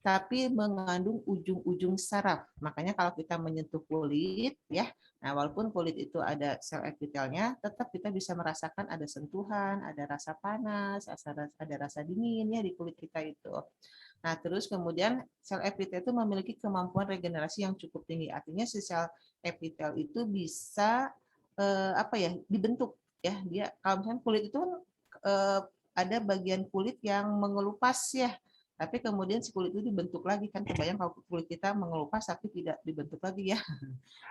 tapi mengandung ujung-ujung saraf. Makanya kalau kita menyentuh kulit ya, nah walaupun kulit itu ada sel epitelnya, tetap kita bisa merasakan ada sentuhan, ada rasa panas, ada rasa dingin ya di kulit kita itu. Nah, terus kemudian sel epitel itu memiliki kemampuan regenerasi yang cukup tinggi. Artinya si sel epitel itu bisa dibentuk ya. Dia kalau misalnya kulit itu ada bagian kulit yang mengelupas ya. Tapi kemudian si kulit itu dibentuk lagi kan, kebayang kalau kulit kita mengelupas tapi tidak dibentuk lagi ya.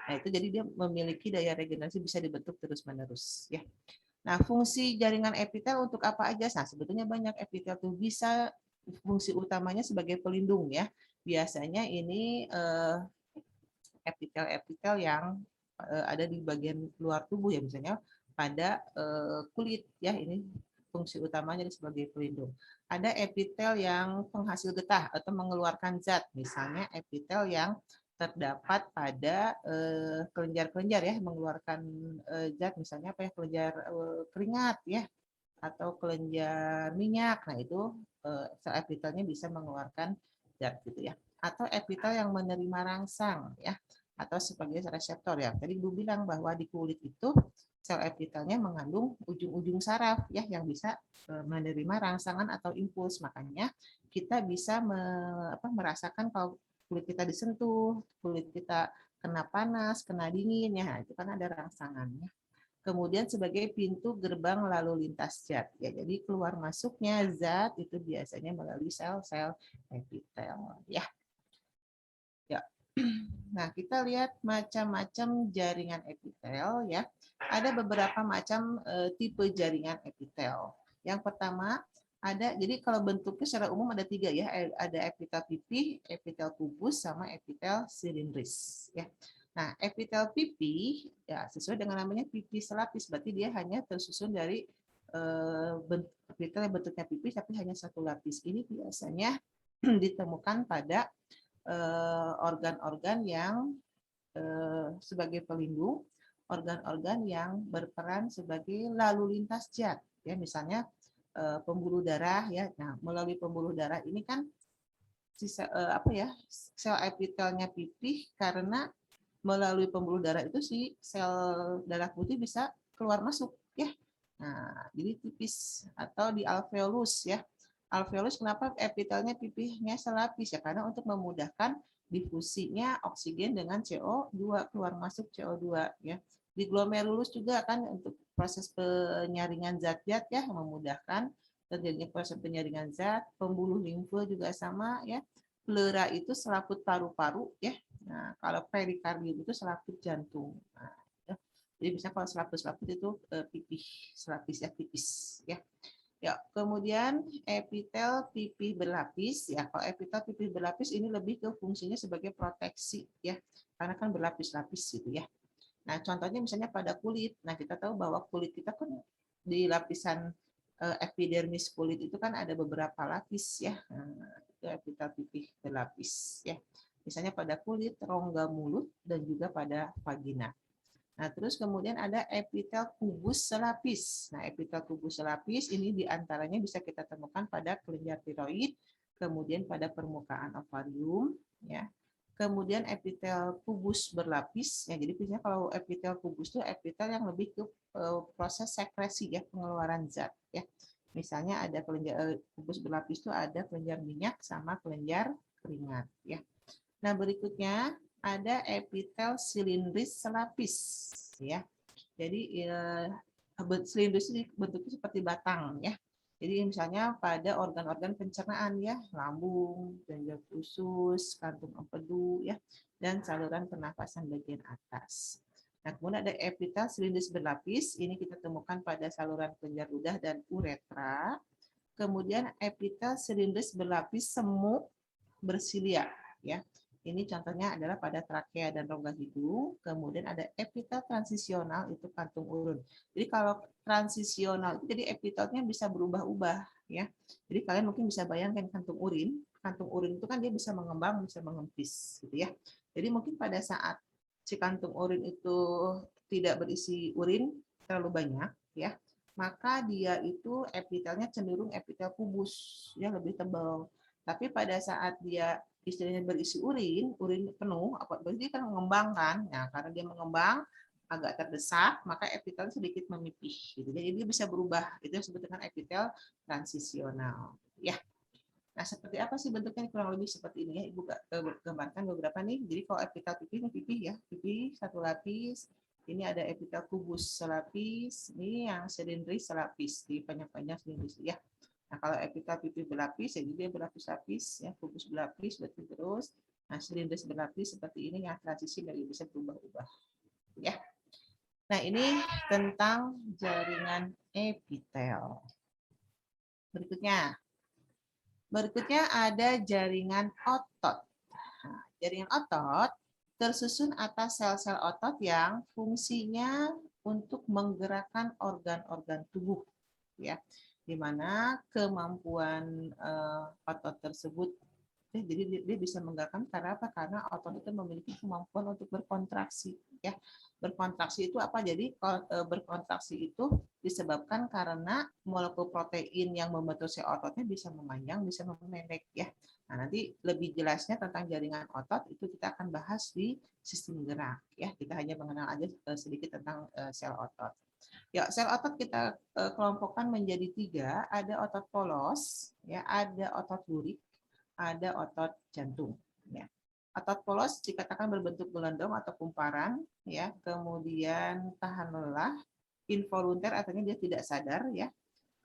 Nah, itu jadi dia memiliki daya regenerasi bisa dibentuk terus-menerus ya. Nah, fungsi jaringan epitel untuk apa aja? Nah, sebetulnya banyak. Epitel itu bisa fungsi utamanya sebagai pelindung ya. Biasanya ini epitel-epitel yang ada di bagian luar tubuh ya, misalnya pada kulit ya, ini fungsi utamanya sebagai pelindung. Ada epitel yang penghasil getah atau mengeluarkan zat, misalnya epitel yang terdapat pada kelenjar-kelenjar ya, mengeluarkan zat misalnya apa ya, kelenjar keringat ya, atau kelenjar minyak. Nah, itu sel epitelnya bisa mengeluarkan zat gitu ya. Atau epitel yang menerima rangsang ya, atau sebagai reseptor ya. Tadi Ibu bilang bahwa di kulit itu sel epitelnya mengandung ujung-ujung saraf ya, yang bisa menerima rangsangan atau impuls. Makanya kita bisa merasakan kalau kulit kita disentuh, kulit kita kena panas, kena dingin ya, itu kan ada rangsangannya. Kemudian sebagai pintu gerbang lalu lintas zat. Ya, jadi keluar masuknya zat itu biasanya melalui sel-sel epitel. Ya. Ya. Nah, kita lihat macam-macam jaringan epitel ya. Ada beberapa macam tipe jaringan epitel. Yang pertama ada, jadi kalau bentuknya secara umum ada 3 ya. Ada epitel pipih, epitel kubus, sama epitel silindris. Ya. Nah, epitel pipih ya sesuai dengan namanya pipih selapis, berarti dia hanya tersusun dari epitel yang bentuknya pipih tapi hanya satu lapis. Ini biasanya ditemukan pada organ-organ yang sebagai pelindung, organ-organ yang berperan sebagai lalu lintas zat. Ya, misalnya pembuluh darah ya. Nah, melalui pembuluh darah ini kan sel epitelnya pipih karena melalui pembuluh darah itu si sel darah putih bisa keluar masuk ya. Nah, jadi tipis atau di alveolus ya. Alveolus kenapa epitelnya pipihnya selapis ya? Karena untuk memudahkan difusinya oksigen dengan CO2, keluar masuk CO2 ya. Di glomerulus juga kan untuk proses penyaringan zat-zat ya, memudahkan terjadinya proses penyaringan zat. Pembuluh limfe juga sama ya. Pleura itu selaput paru-paru ya. Nah, kalau perikardium itu selaput jantung. Nah, ya. Jadi bisa kalau selaput-selaput itu pipih selapis ya, tipis ya. Ya, kemudian epitel pipih berlapis ya. Kalau epitel pipih berlapis ini lebih ke fungsinya sebagai proteksi ya. Karena kan berlapis-lapis gitu ya. Nah, contohnya misalnya pada kulit. Nah, kita tahu bahwa kulit kita kan di lapisan epidermis kulit itu kan ada beberapa lapis ya. Nah, itu epitel pipih berlapis ya. Misalnya pada kulit, rongga mulut, dan juga pada vagina. Nah, terus kemudian ada epitel kubus selapis. Nah, epitel kubus selapis ini diantaranya bisa kita temukan pada kelenjar tiroid, kemudian pada permukaan ovarium, ya. Kemudian epitel kubus berlapis, ya. Jadi biasanya kalau epitel kubus itu epitel yang lebih ke proses sekresi ya, pengeluaran zat, ya. Misalnya ada kelenjar kubus berlapis itu ada kelenjar minyak sama kelenjar keringat, ya. Nah, berikutnya ada epitel silindris selapis ya. Jadi silindris ini bentuknya seperti batang ya. Jadi misalnya pada organ-organ pencernaan ya, lambung, ginjal usus, kantung empedu ya, dan saluran pernafasan bagian atas. Nah, kemudian ada epitel silindris berlapis, ini kita temukan pada saluran kelenjar ludah dan uretra. Kemudian epitel silindris berlapis semu bersilia ya. Ini contohnya adalah pada trakea dan rongga hidung. Kemudian ada epitel transisional, itu kantung urun. Jadi kalau transisional, jadi epitelnya bisa berubah-ubah ya. Jadi kalian mungkin bisa bayangkan kantung urin. Kantung urin itu kan dia bisa mengembang, bisa mengempis gitu ya. Jadi mungkin pada saat si kantung urin itu tidak berisi urin terlalu banyak ya, maka dia itu epitelnya cenderung epitel kubus ya, lebih tebal. Tapi pada saat dia istilahnya berisi urin penuh, berarti dia kan mengembangkan. Nah, karena dia mengembang agak terdesak, maka epitel sedikit memipih. Gitu. Jadi dia bisa berubah. Itu yang disebut dengan epitel transisional. Ya. Nah, seperti apa sih bentuknya? Kurang lebih seperti ini ya. Ibu gambarkan beberapa nih. Jadi kalau epitel pipih ini pipih ya, pipih satu lapis. Ini ada epitel kubus selapis. Ini yang silindris selapis di panjang-panjang silindris ya. Nah, kalau epitel pipih berlapis, jadi dia berlapis-lapis, ya, kubus berlapis, berarti terus. Nah, silindris berlapis seperti ini yang transisi dari bisa berubah-ubah. Ya. Nah, ini tentang jaringan epitel. Berikutnya ada jaringan otot. Nah, jaringan otot tersusun atas sel-sel otot yang fungsinya untuk menggerakkan organ-organ tubuh, ya. Di mana kemampuan otot tersebut Jadi dia bisa menggerakkan karena apa? Karena otot itu memiliki kemampuan untuk berkontraksi. Ya, berkontraksi itu apa? Jadi berkontraksi itu disebabkan karena molekul protein yang membentuk sel ototnya bisa memanjang, bisa memendek. Ya, nah nanti lebih jelasnya tentang jaringan otot itu kita akan bahas di sistem gerak. Ya, kita hanya mengenal aja sedikit tentang sel otot. Ya, sel otot kita kelompokkan menjadi 3. Ada otot polos, ya, ada otot lurik, ada otot jantung. Ya. Otot polos dikatakan berbentuk gelondong atau kumparan, ya. Kemudian tahan lelah, involunter artinya dia tidak sadar, ya.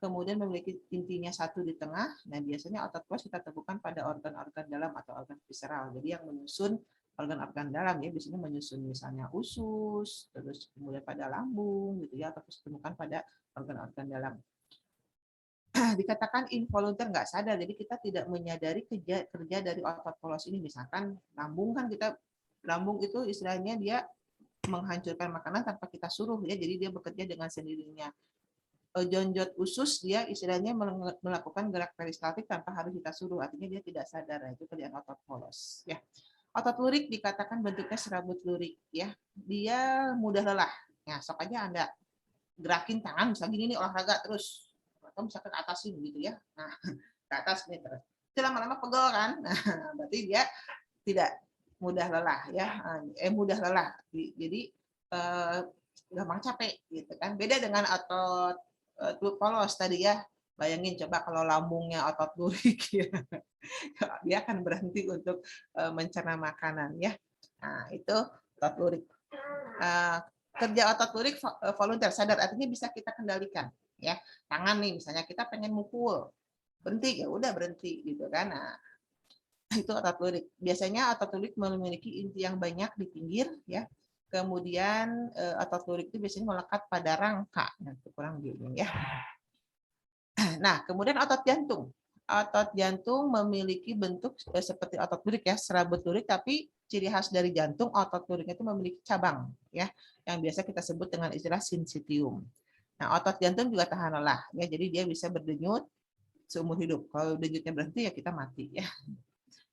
Kemudian memiliki intinya 1 di tengah. Nah, biasanya otot polos kita temukan pada organ-organ dalam atau organ visceral. Jadi yang menyusun organ-organ dalam ya biasanya menyusun misalnya usus, terus kemudian pada lambung gitu ya, atau ditemukan pada organ-organ dalam. Dikatakan involunter nggak sadar, jadi kita tidak menyadari kerja dari otot polos ini. Misalkan lambung kan lambung itu istilahnya dia menghancurkan makanan tanpa kita suruh ya, jadi dia bekerja dengan sendirinya. Jonjot usus dia istilahnya melakukan gerak peristaltik tanpa harus kita suruh, artinya dia tidak sadar. Itu kerjaan otot polos ya. Otot lurik dikatakan bentuknya serabut lurik ya, dia mudah lelah. Ya, sok aja Anda gerakin tangan misalnya gini nih, olahraga terus atau misalkan atasin gitu ya, nah ke atas nih terus, itu lama-lama pegel kan, nah berarti dia tidak mudah lelah ya, mudah lelah, jadi gampang capek gitu kan. Beda dengan otot polos tadi ya, bayangin coba kalau lambungnya otot lurik ya, dia akan berhenti untuk mencerna makanan ya. Nah itu otot lurik. Kerja otot lurik volunteer sadar, artinya bisa kita kendalikan ya. Tangan nih misalnya kita pengen mukul, berhenti ya udah berhenti gitu kan. Nah itu otot lurik. Biasanya otot lurik memiliki inti yang banyak di pinggir ya. Kemudian otot lurik itu biasanya melekat pada rangka. Nah, itu kurang bingung ya. Nah kemudian otot jantung. Otot jantung memiliki bentuk seperti otot lurik ya, serabut lurik, tapi ciri khas dari jantung otot lurik itu memiliki cabang ya, yang biasa kita sebut dengan istilah sinsitium. Nah, otot jantung juga tahan lelah ya, jadi dia bisa berdenyut seumur hidup. Kalau denyutnya berhenti ya kita mati ya.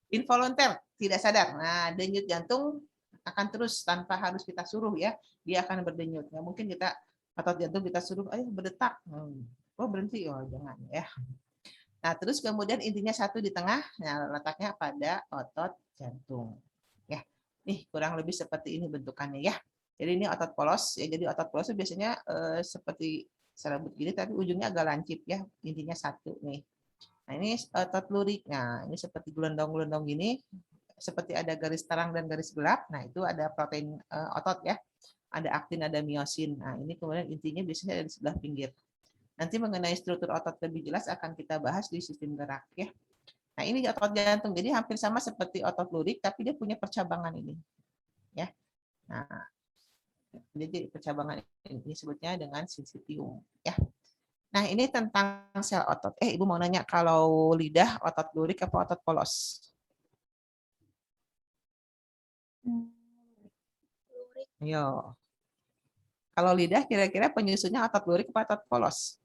Involunter, tidak sadar. Nah, denyut jantung akan terus tanpa harus kita suruh ya, dia akan berdenyut. Ya, mungkin kita otot jantung kita suruh, ayo berdetak, oh berhenti, oh jangan ya. Nah, terus kemudian intinya 1 di tengah, nah letaknya pada otot jantung. Ya, nih kurang lebih seperti ini bentukannya ya. Jadi ini otot polos ya. Jadi otot polos itu biasanya seperti serabut gini tapi ujungnya agak lancip ya. Intinya 1 nih. Nah, ini otot lurik. Nah, ini seperti gelondong-gelondong gini, seperti ada garis terang dan garis gelap. Nah, itu ada protein otot ya. Ada aktin, ada miosin. Nah, ini kemudian intinya biasanya ada di sebelah pinggir. Nanti mengenai struktur otot lebih jelas akan kita bahas di sistem gerak ya. Nah, ini otot jantung. Jadi hampir sama seperti otot lurik tapi dia punya percabangan ini. Ya. Nah, jadi percabangan ini sebutnya dengan sinsitium ya. Nah, ini tentang sel otot. Ibu mau nanya, kalau lidah otot lurik apa otot polos? Yo. Kalau lidah kira-kira penyusunnya otot lurik apa otot polos?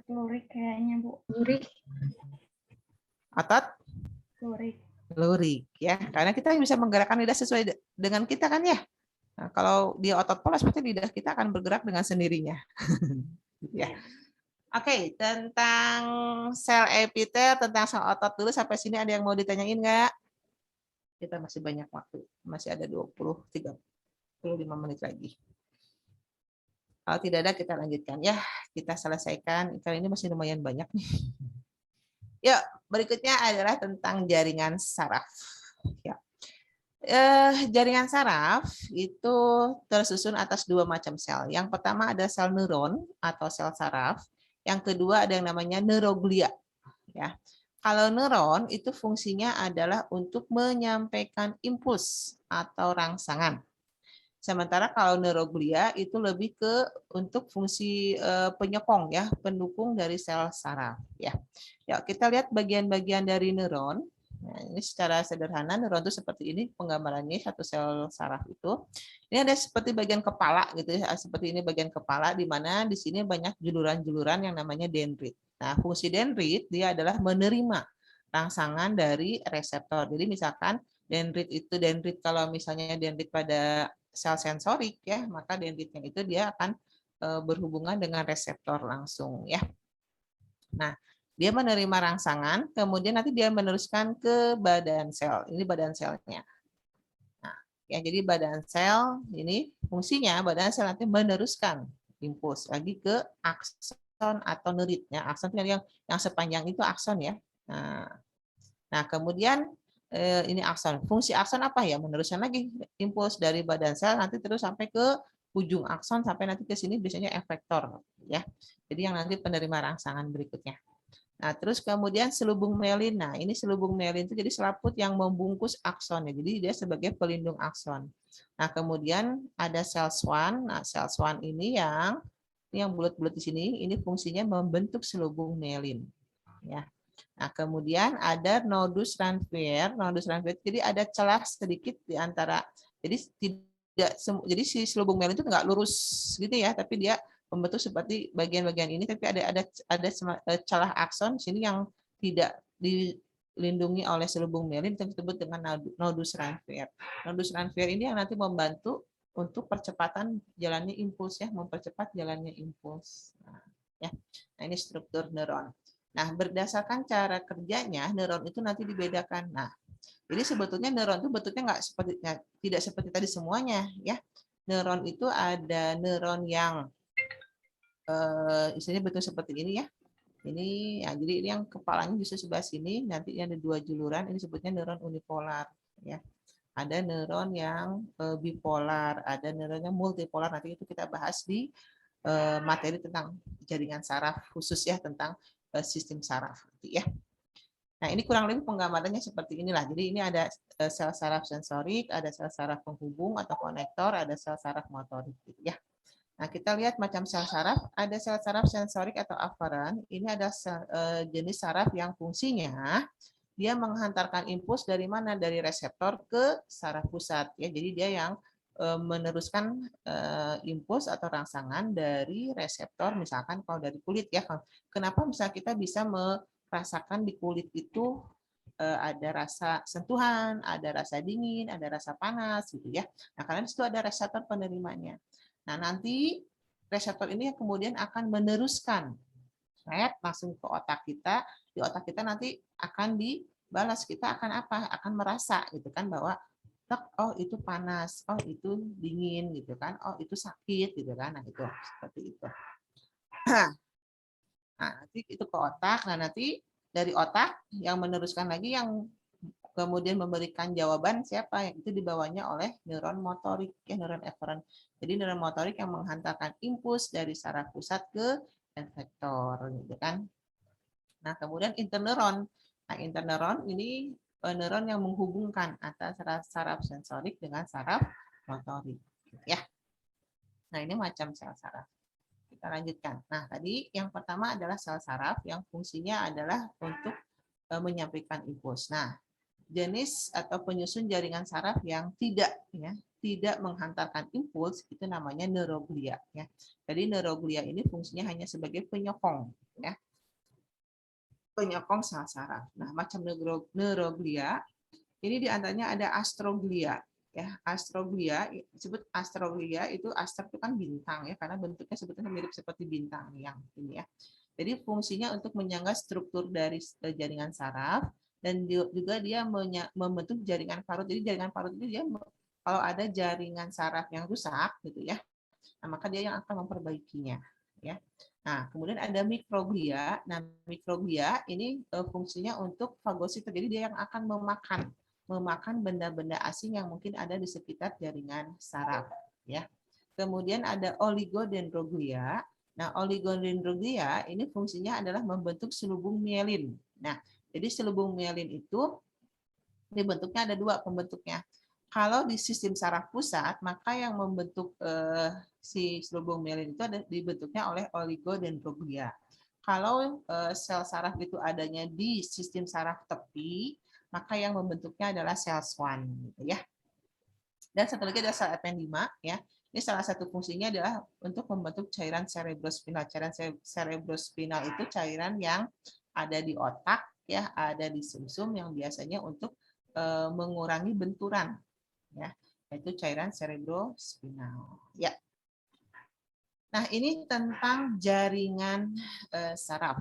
Lurik kayaknya, Bu. Lurik. Otot Lurik. lurik ya, karena kita bisa menggerakkan lidah sesuai dengan kita kan ya. Nah, kalau dia otot polos berarti lidah kita akan bergerak dengan sendirinya. Ya. Oke, tentang sel epitel, tentang sel otot dulu sampai sini ada yang mau ditanyain nggak? Kita masih banyak waktu, masih ada 25 menit lagi. Kalau tidak ada kita lanjutkan ya, kita selesaikan. Kali ini masih lumayan banyak nih. Yuk, berikutnya adalah tentang jaringan saraf. Ya. Jaringan saraf itu tersusun atas 2 macam sel. Yang pertama ada sel neuron atau sel saraf. Yang kedua ada yang namanya neuroglia. Ya. Kalau neuron itu fungsinya adalah untuk menyampaikan impuls atau rangsangan. Sementara kalau neuroglia itu lebih ke untuk fungsi penyokong ya, pendukung dari sel saraf ya. Ya, kita lihat bagian-bagian dari neuron. Nah, ini secara sederhana neuron itu seperti ini penggambarannya, satu sel saraf itu. Ini ada seperti bagian kepala gitu ya, seperti ini bagian kepala di mana di sini banyak juluran-juluran yang namanya dendrit. Nah, fungsi dendrit dia adalah menerima rangsangan dari reseptor. Jadi misalkan dendrit kalau misalnya dendrit pada sel sensorik ya, maka dendritnya itu dia akan berhubungan dengan reseptor langsung ya. Nah, dia menerima rangsangan, kemudian nanti dia meneruskan ke badan sel. Ini badan selnya. Nah, ya jadi badan sel ini fungsinya badan sel nanti meneruskan impuls lagi ke akson atau nerit ya. Akson itu yang sepanjang itu akson ya. Nah, kemudian ini akson. Fungsi akson apa ya? Meneruskan lagi impuls dari badan sel nanti terus sampai ke ujung akson sampai nanti ke sini biasanya efektor ya. Jadi yang nanti penerima rangsangan berikutnya. Nah, terus kemudian selubung myelin. Nah, ini selubung myelin itu jadi selaput yang membungkus akson ya. Jadi dia sebagai pelindung akson. Nah, kemudian ada sel Schwann. Nah, sel Schwann ini yang bulat-bulat di sini, ini fungsinya membentuk selubung myelin. Ya. Nah, kemudian ada nodus Ranvier. Nodus Ranvier jadi ada celah sedikit di antara. Jadi si selubung myelin itu nggak lurus gitu ya, tapi dia membentuk seperti bagian-bagian ini, tapi ada celah akson sini yang tidak dilindungi oleh selubung myelin, disebut dengan nodus Ranvier. Nodus Ranvier ini yang nanti membantu untuk percepatan jalannya impuls ya, mempercepat jalannya impuls. Nah, ya. Nah, ini struktur neuron. Nah, berdasarkan cara kerjanya, neuron itu nanti dibedakan. Nah, jadi sebetulnya neuron itu bentuknya tidak seperti tadi semuanya, ya. Neuron itu ada neuron yang istilahnya bentuk seperti ini ya. Ini ya, jadi ini yang kepalanya justru sebelah sini, nanti ada 2 juluran, ini sebutnya neuron unipolar, ya. Ada neuron yang bipolar, ada neuron yang multipolar. Nanti itu kita bahas di materi tentang jaringan saraf khusus ya, tentang sistem saraf ya. Nah, ini kurang lebih penggambarannya seperti inilah. Jadi ini ada sel saraf sensorik, ada sel saraf penghubung atau konektor, ada sel saraf motorik ya. Nah, kita lihat macam sel saraf, ada sel saraf sensorik atau aferan. Ini ada jenis saraf yang fungsinya dia menghantarkan impuls dari mana? Dari reseptor ke saraf pusat ya. Jadi dia yang meneruskan impuls atau rangsangan dari reseptor, misalkan kalau dari kulit ya. Kenapa misalnya kita bisa merasakan di kulit itu ada rasa sentuhan, ada rasa dingin, ada rasa panas gitu ya. Nah, karena itu ada reseptor penerimanya. Nah, nanti reseptor ini kemudian akan meneruskan langsung ke otak kita. Di otak kita nanti akan dibalas, kita akan apa? Akan merasa gitu kan, bahwa oh itu panas, oh itu dingin gitu kan, oh itu sakit gitu kan. Nah, itu seperti itu. Nah, nanti itu ke otak. Nah, nanti dari otak yang meneruskan lagi, yang kemudian memberikan jawaban siapa? Yang itu dibawanya oleh neuron motorik ya, neuron efferent. Jadi neuron motorik yang menghantarkan impuls dari saraf pusat ke efektor gitu kan. Nah, kemudian interneuron. Nah, interneuron ini neuron yang menghubungkan antara saraf sensorik dengan saraf motorik ya. Nah, ini macam sel saraf. Kita lanjutkan. Nah, tadi yang pertama adalah sel saraf yang fungsinya adalah untuk menyampaikan impuls. Nah, jenis atau penyusun jaringan saraf yang tidak menghantarkan impuls itu namanya neuroglia ya. Jadi neuroglia ini fungsinya hanya sebagai penyokong ya. Penyokong sel saraf. Nah, macam neuroglia ini diantaranya ada astroglia ya. Astroglia disebut astroglia, itu astro itu kan bintang ya, karena bentuknya sebetulnya mirip seperti bintang yang ini ya. Jadi fungsinya untuk menyangga struktur dari jaringan saraf, dan juga dia membentuk jaringan parut. Jadi jaringan parut itu dia kalau ada jaringan saraf yang rusak gitu ya, nah maka dia yang akan memperbaikinya ya. Nah, kemudian ada mikroglia. Nah, mikroglia ini fungsinya untuk fagosit. Jadi dia yang akan memakan benda-benda asing yang mungkin ada di sekitar jaringan saraf ya. Kemudian ada oligodendroglia. Nah, oligodendroglia ini fungsinya adalah membentuk selubung myelin. Nah, jadi selubung myelin itu dibentuknya ada 2 pembentuknya. Kalau di sistem saraf pusat, maka yang membentuk si selubung myelin itu dibentuknya oleh oligodendroglia. Kalau sel saraf itu adanya di sistem saraf tepi, maka yang membentuknya adalah sel Schwann gitu ya. Dan satu lagi adalah sel ependima ya. Ini salah satu fungsinya adalah untuk membentuk cairan cerebrospinal. Cairan cerebrospinal itu cairan yang ada di otak ya, ada di sumsum yang biasanya untuk mengurangi benturan, ya, yaitu cairan cerebrospinal. Ya. Nah, ini tentang jaringan saraf.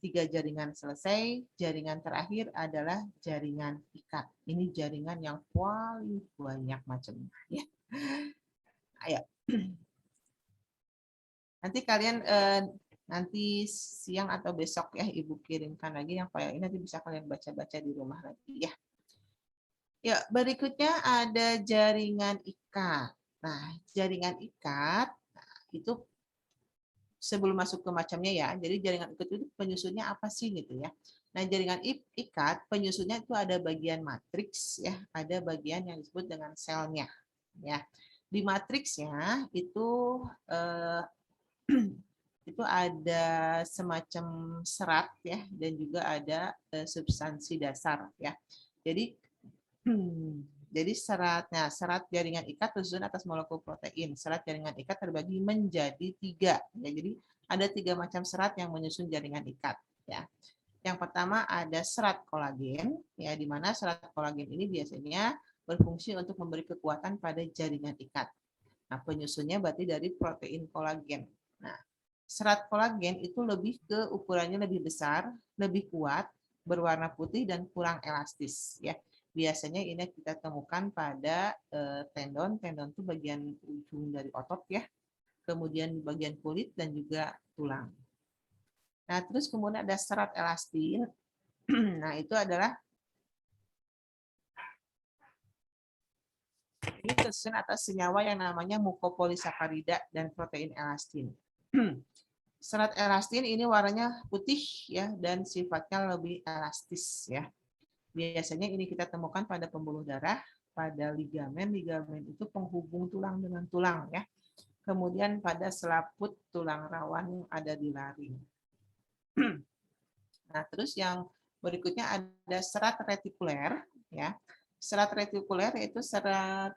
3 jaringan selesai, jaringan terakhir adalah jaringan ikat. Ini jaringan yang paling banyak macamnya. Ya. Ayo. Nanti kalian nanti siang atau besok ya Ibu kirimkan lagi yang file ini, nanti bisa kalian baca-baca di rumah lagi ya. Ya, berikutnya ada jaringan ikat. Nah, jaringan ikat itu sebelum masuk ke macamnya ya. Jadi jaringan ikat itu penyusunnya apa sih gitu ya. Nah, jaringan ikat penyusunnya itu ada bagian matriks ya, ada bagian yang disebut dengan selnya ya. Di matriksnya itu itu ada semacam serat ya, dan juga ada substansi dasar ya. Jadi jadi serat jaringan ikat tersusun atas molekul protein. Serat jaringan ikat terbagi menjadi 3. Ya, jadi ada 3 macam serat yang menyusun jaringan ikat. Ya. Yang pertama ada serat kolagen, ya, di mana serat kolagen ini biasanya berfungsi untuk memberi kekuatan pada jaringan ikat. Nah, penyusunnya berarti dari protein kolagen. Nah, serat kolagen itu lebih ke ukurannya lebih besar, lebih kuat, berwarna putih dan kurang elastis. Ya. Biasanya ini kita temukan pada tendon. Tendon itu bagian ujung dari otot ya. Kemudian bagian kulit dan juga tulang. Nah, terus kemudian ada serat elastin. Nah, itu adalah ini tersusun atas senyawa yang namanya mukopolisakarida dan protein elastin. Serat elastin ini warnanya putih ya, dan sifatnya lebih elastis ya. Biasanya ini kita temukan pada pembuluh darah, pada ligamen. Ligamen itu penghubung tulang dengan tulang ya. Kemudian pada selaput tulang rawan yang ada di laring. Nah, terus yang berikutnya ada serat retikuler ya. Serat retikuler yaitu serat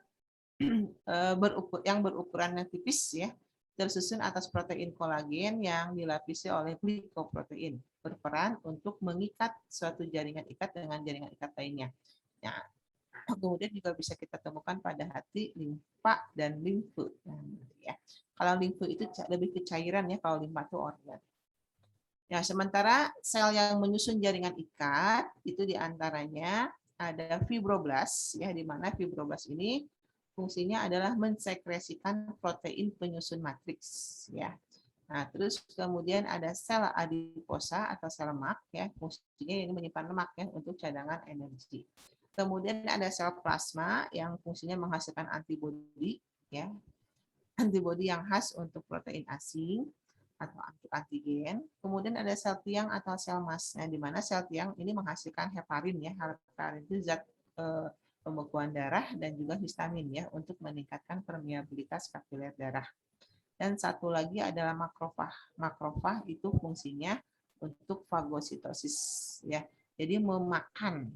yang berukuran tipis ya, tersusun atas protein kolagen yang dilapisi oleh glikoprotein, berperan untuk mengikat suatu jaringan ikat dengan jaringan ikat lainnya. Nah, kemudian juga bisa kita temukan pada hati, limfa, dan limfe. Nah, ya. Kalau limfe itu lebih ke cairan ya, kalau limfa itu organ. Ya, sementara sel yang menyusun jaringan ikat itu diantaranya ada fibroblast ya, di mana fibroblast ini fungsinya adalah mensekresikan protein penyusun matriks ya. Nah, terus kemudian ada sel adiposa atau sel lemak ya, fungsinya ini menyimpan lemak ya untuk cadangan energi. Kemudian ada sel plasma yang fungsinya menghasilkan antibodi ya. Antibodi yang khas untuk protein asing atau antigen. Kemudian ada sel tiang atau sel mas. Nah, di mana sel tiang ini menghasilkan heparin ya. Heparin itu zat pembekuan darah dan juga histamin ya untuk meningkatkan permeabilitas kapiler darah. Dan satu lagi adalah makrofag. Makrofag itu fungsinya untuk fagositosis ya. Jadi memakan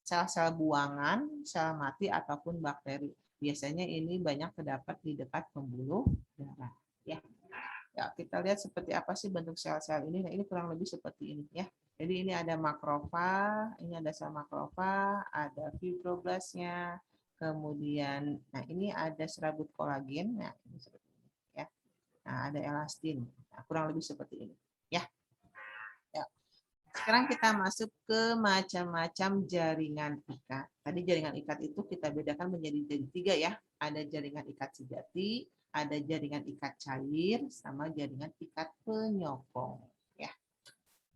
sel-sel buangan, sel mati ataupun bakteri. Biasanya ini banyak terdapat di dekat pembuluh darah ya. Ya, kita lihat seperti apa sih bentuk sel-sel ini. Nah, ini kurang lebih seperti ini ya. Jadi ini ada makrofag, ini ada sel makrofag, ada fibroblastnya, kemudian, nah ini ada serabut kolagen, nah ini seperti ini ya. Nah, ada elastin, nah, kurang lebih seperti ini ya. Ya. Sekarang kita masuk ke macam-macam jaringan ikat. Tadi jaringan ikat itu kita bedakan menjadi 3 ya. Ada jaringan ikat sejati, ada jaringan ikat cair, sama jaringan ikat penyokong. Ya.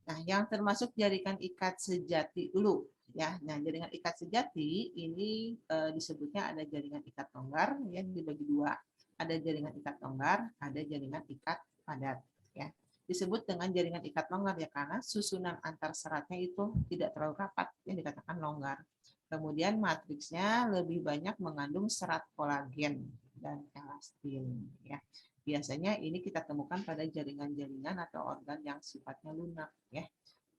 Nah, yang termasuk jaringan ikat sejati dulu. Ya, nah jaringan ikat sejati ini disebutnya ada jaringan ikat longgar, ya dibagi 2. Ada jaringan ikat longgar, ada jaringan ikat padat. Ya. Disebut dengan jaringan ikat longgar ya karena susunan antar seratnya itu tidak terlalu rapat, yang dikatakan longgar. Kemudian matriksnya lebih banyak mengandung serat kolagen dan elastin ya. Biasanya ini kita temukan pada jaringan-jaringan atau organ yang sifatnya lunak ya.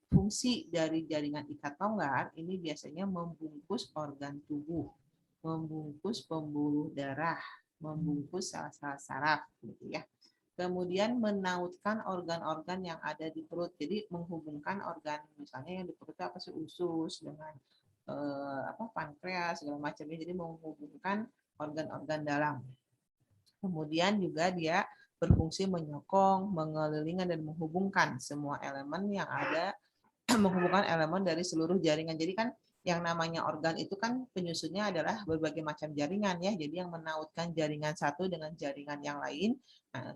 Fungsi dari jaringan ikat longgar ini biasanya membungkus organ tubuh, membungkus pembuluh darah, membungkus sel-sel saraf gitu ya. Kemudian menautkan organ-organ yang ada di perut. Jadi menghubungkan organ misalnya yang di perut itu apa sih, usus dengan pankreas segala macamnya. Jadi menghubungkan organ-organ dalam. Kemudian juga dia berfungsi menyokong, mengelilingi dan menghubungkan semua elemen yang ada, menghubungkan elemen dari seluruh jaringan. Jadi kan yang namanya organ itu kan penyusunnya adalah berbagai macam jaringan ya. Jadi yang menautkan jaringan satu dengan jaringan yang lain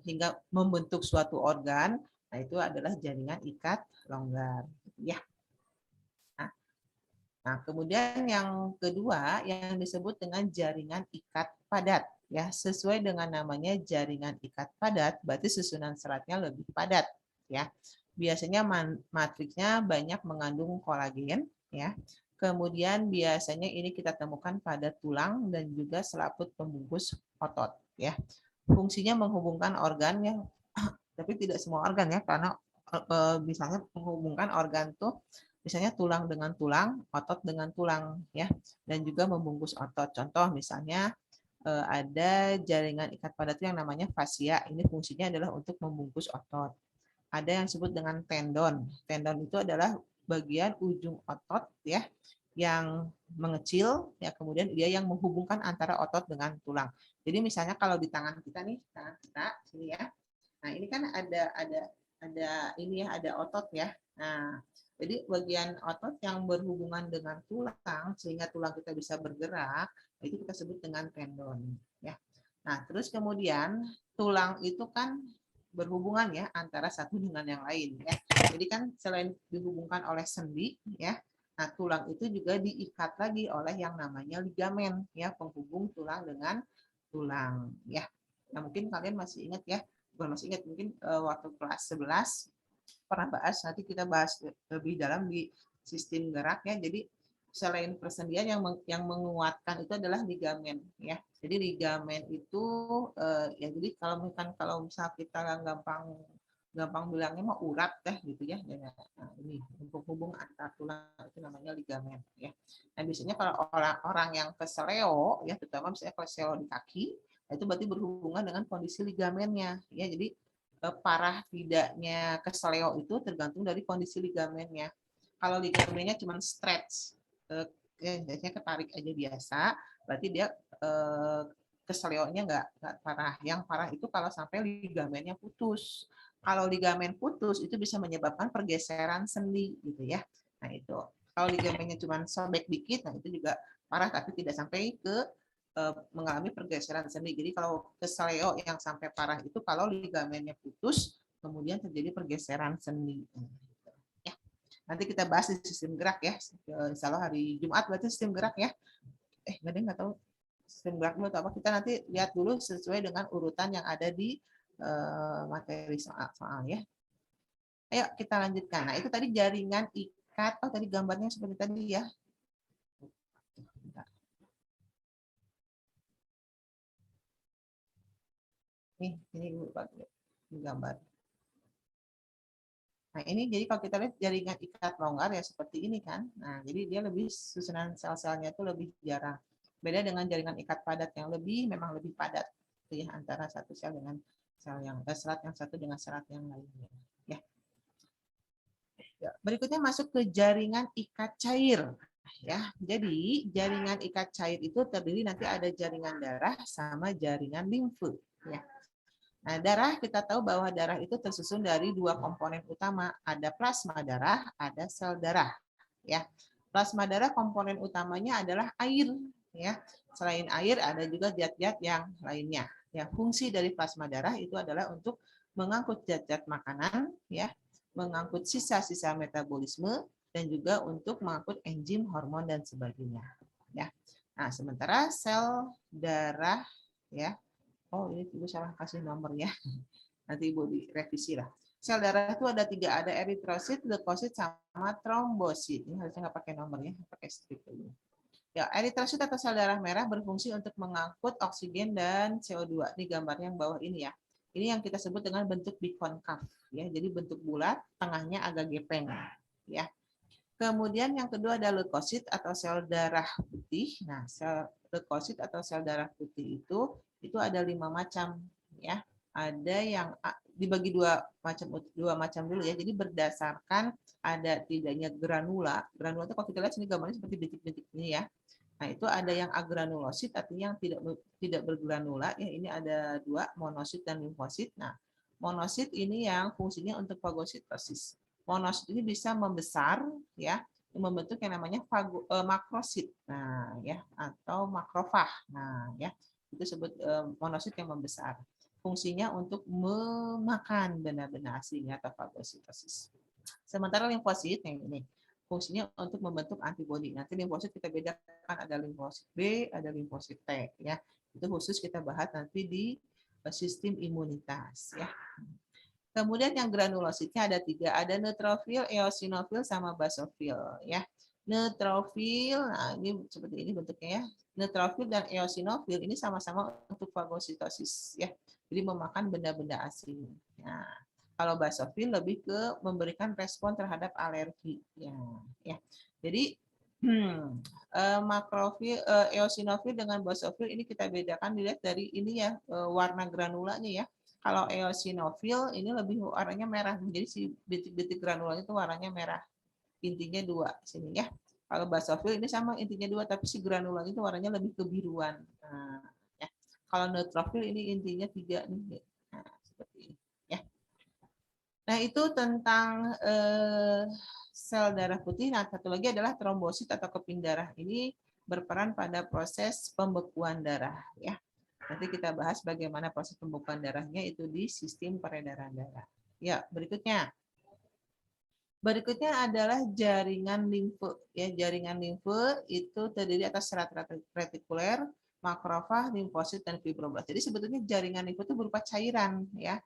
hingga membentuk suatu organ, nah itu adalah jaringan ikat longgar ya. Nah, kemudian yang kedua yang disebut dengan jaringan ikat padat ya, sesuai dengan namanya jaringan ikat padat, berarti susunan seratnya lebih padat ya. Biasanya matriksnya banyak mengandung kolagen ya. Kemudian biasanya ini kita temukan pada tulang dan juga selaput pembungkus otot ya. Fungsinya menghubungkan organ ya, tapi tidak semua organ ya, karena misalnya menghubungkan organ tuh misalnya tulang dengan tulang, otot dengan tulang ya, dan juga membungkus otot. Contoh misalnya ada jaringan ikat padat yang namanya fascia. Ini fungsinya adalah untuk membungkus otot. Ada yang disebut dengan tendon. Tendon itu adalah bagian ujung otot ya yang mengecil ya, kemudian dia yang menghubungkan antara otot dengan tulang. Jadi misalnya kalau di tangan kita nih, tangan kita sini ya. Nah, ini kan ada ini ya, ada otot ya. Nah, jadi bagian otot yang berhubungan dengan tulang sehingga tulang kita bisa bergerak, itu kita sebut dengan tendon ya. Nah, terus kemudian tulang itu kan berhubungan ya antara satu dengan yang lain ya. Jadi kan selain dihubungkan oleh sendi ya, nah tulang itu juga diikat lagi oleh yang namanya ligamen ya, penghubung tulang dengan tulang ya. Nah, mungkin kalian masih ingat ya, bukan masih ingat, mungkin waktu kelas 11 pernah bahas, nanti kita bahas lebih dalam di sistem gerak ya. Jadi selain persendian yang menguatkan itu adalah ligamen ya. Jadi ligamen itu ya, jadi kalau misal kita gampang bilangnya mau urat deh gitu ya. Nah, ini penghubung antar tulang itu namanya ligamen ya. Nah, biasanya kalau orang yang keseleo ya, terutama misalnya keseleo di kaki, itu berarti berhubungan dengan kondisi ligamennya ya. Jadi parah tidaknya keseleo itu tergantung dari kondisi ligamennya. Kalau ligamennya cuma stretch, biasanya ketarik aja biasa, berarti dia keseleonya nggak parah. Yang parah itu kalau sampai ligamennya putus. Kalau ligamen putus itu bisa menyebabkan pergeseran sendi gitu ya. Nah itu. Kalau ligamennya cuma sobek dikit, nah itu juga parah tapi tidak sampai ke mengalami pergeseran sendi. Jadi kalau keseleo yang sampai parah itu kalau ligamennya putus, kemudian terjadi pergeseran sendi. Ya. Nanti kita bahas di sistem gerak ya. Insya Allah hari Jumat berarti sistem gerak ya. Nggak tahu sistem gerak dulu atau apa. Kita nanti lihat dulu sesuai dengan urutan yang ada di materi soal ya. Ayo kita lanjutkan. Nah itu tadi jaringan ikat. Oh tadi gambarnya seperti tadi ya. Ini gambar. Nah, ini jadi kalau kita lihat jaringan ikat longgar ya seperti ini kan. Nah, jadi dia lebih susunan sel-selnya itu lebih jarang. Beda dengan jaringan ikat padat yang memang lebih padat ya, antara satu sel dengan sel yang serat yang satu dengan serat yang lainnya. Ya. Berikutnya masuk ke jaringan ikat cair. Ya, jadi jaringan ikat cair itu terdiri nanti ada jaringan darah sama jaringan limfe. Ya. Nah, darah kita tahu bahwa darah itu tersusun dari dua komponen utama, ada plasma darah, ada sel darah. Ya, plasma darah komponen utamanya adalah air. Ya, selain air ada juga zat-zat yang lainnya. Ya, fungsi dari plasma darah itu adalah untuk mengangkut zat-zat makanan, ya, mengangkut sisa-sisa metabolisme, dan juga untuk mengangkut enzim, hormon dan sebagainya. Ya, nah sementara sel darah, ya. Oh, ini Ibu salah kasih nomornya. Nanti Ibu direvisi lah. Sel darah itu ada 3, ada eritrosit, leukosit, sama trombosit. Ini harusnya nggak pakai nomornya, pakai strip dulu. Ya, eritrosit atau sel darah merah berfungsi untuk mengangkut oksigen dan CO2. Ini gambarnya yang bawah ini ya. Ini yang kita sebut dengan bentuk bikonkav. Ya, jadi bentuk bulat, tengahnya agak gepeng. Ya. Kemudian yang kedua ada leukosit atau sel darah putih. Nah, sel leukosit atau sel darah putih itu ada 5 macam ya. Ada yang dibagi dua macam dulu ya. Jadi berdasarkan ada tidaknya granula. Granula itu kalau kita lihat sini gambarnya seperti bintik-bintik ini ya. Nah, itu ada yang agranulosit, artinya yang tidak bergranula. Ya, ini ada dua, monosit dan limfosit. Nah, monosit ini yang fungsinya untuk fagositosis. Monosit ini bisa membesar, ya, membentuk yang namanya makrosit. Nah, ya, atau makrofag. Nah, ya, itu disebut monosit yang membesar. Fungsinya untuk memakan benda-benda aslinya atau fagositosis. Sementara limfosit yang ini fungsinya untuk membentuk antibodi. Nanti limfosit kita bedakan, ada limfosit B, ada limfosit T ya. Itu khusus kita bahas nanti di sistem imunitas ya. Kemudian yang granulositnya ada 3, ada neutrofil, eosinofil sama basofil ya. Neutrofil, nah ini seperti ini bentuknya ya. Neutrofil dan eosinofil ini sama-sama untuk fagositosis ya. Jadi memakan benda-benda asing. Nah, kalau basofil lebih ke memberikan respon terhadap alergi. Ya. Jadi makrofil, eosinofil dengan basofil ini kita bedakan dilihat dari ini ya, warna granulanya ya. Kalau eosinofil ini lebih warnanya merah. Jadi si bintik-bintik granulanya itu warnanya merah. Intinya 2 sini ya. Kalau basofil ini sama intinya 2, tapi si granulanya itu warnanya lebih kebiruan. Nah, ya. Kalau neutrofil ini intinya 3 nih. Nah, seperti ini. Nah, itu tentang sel darah putih. Nah, satu lagi adalah trombosit atau keping darah. Ini berperan pada proses pembekuan darah. Ya. Nanti kita bahas bagaimana proses pembekuan darahnya itu di sistem peredaran darah. Ya, berikutnya. Berikutnya adalah jaringan limfe. Ya, jaringan limfe itu terdiri atas serat retikuler, makrofag, limfosit, dan fibroblast. Jadi sebetulnya jaringan limfe itu berupa cairan, ya.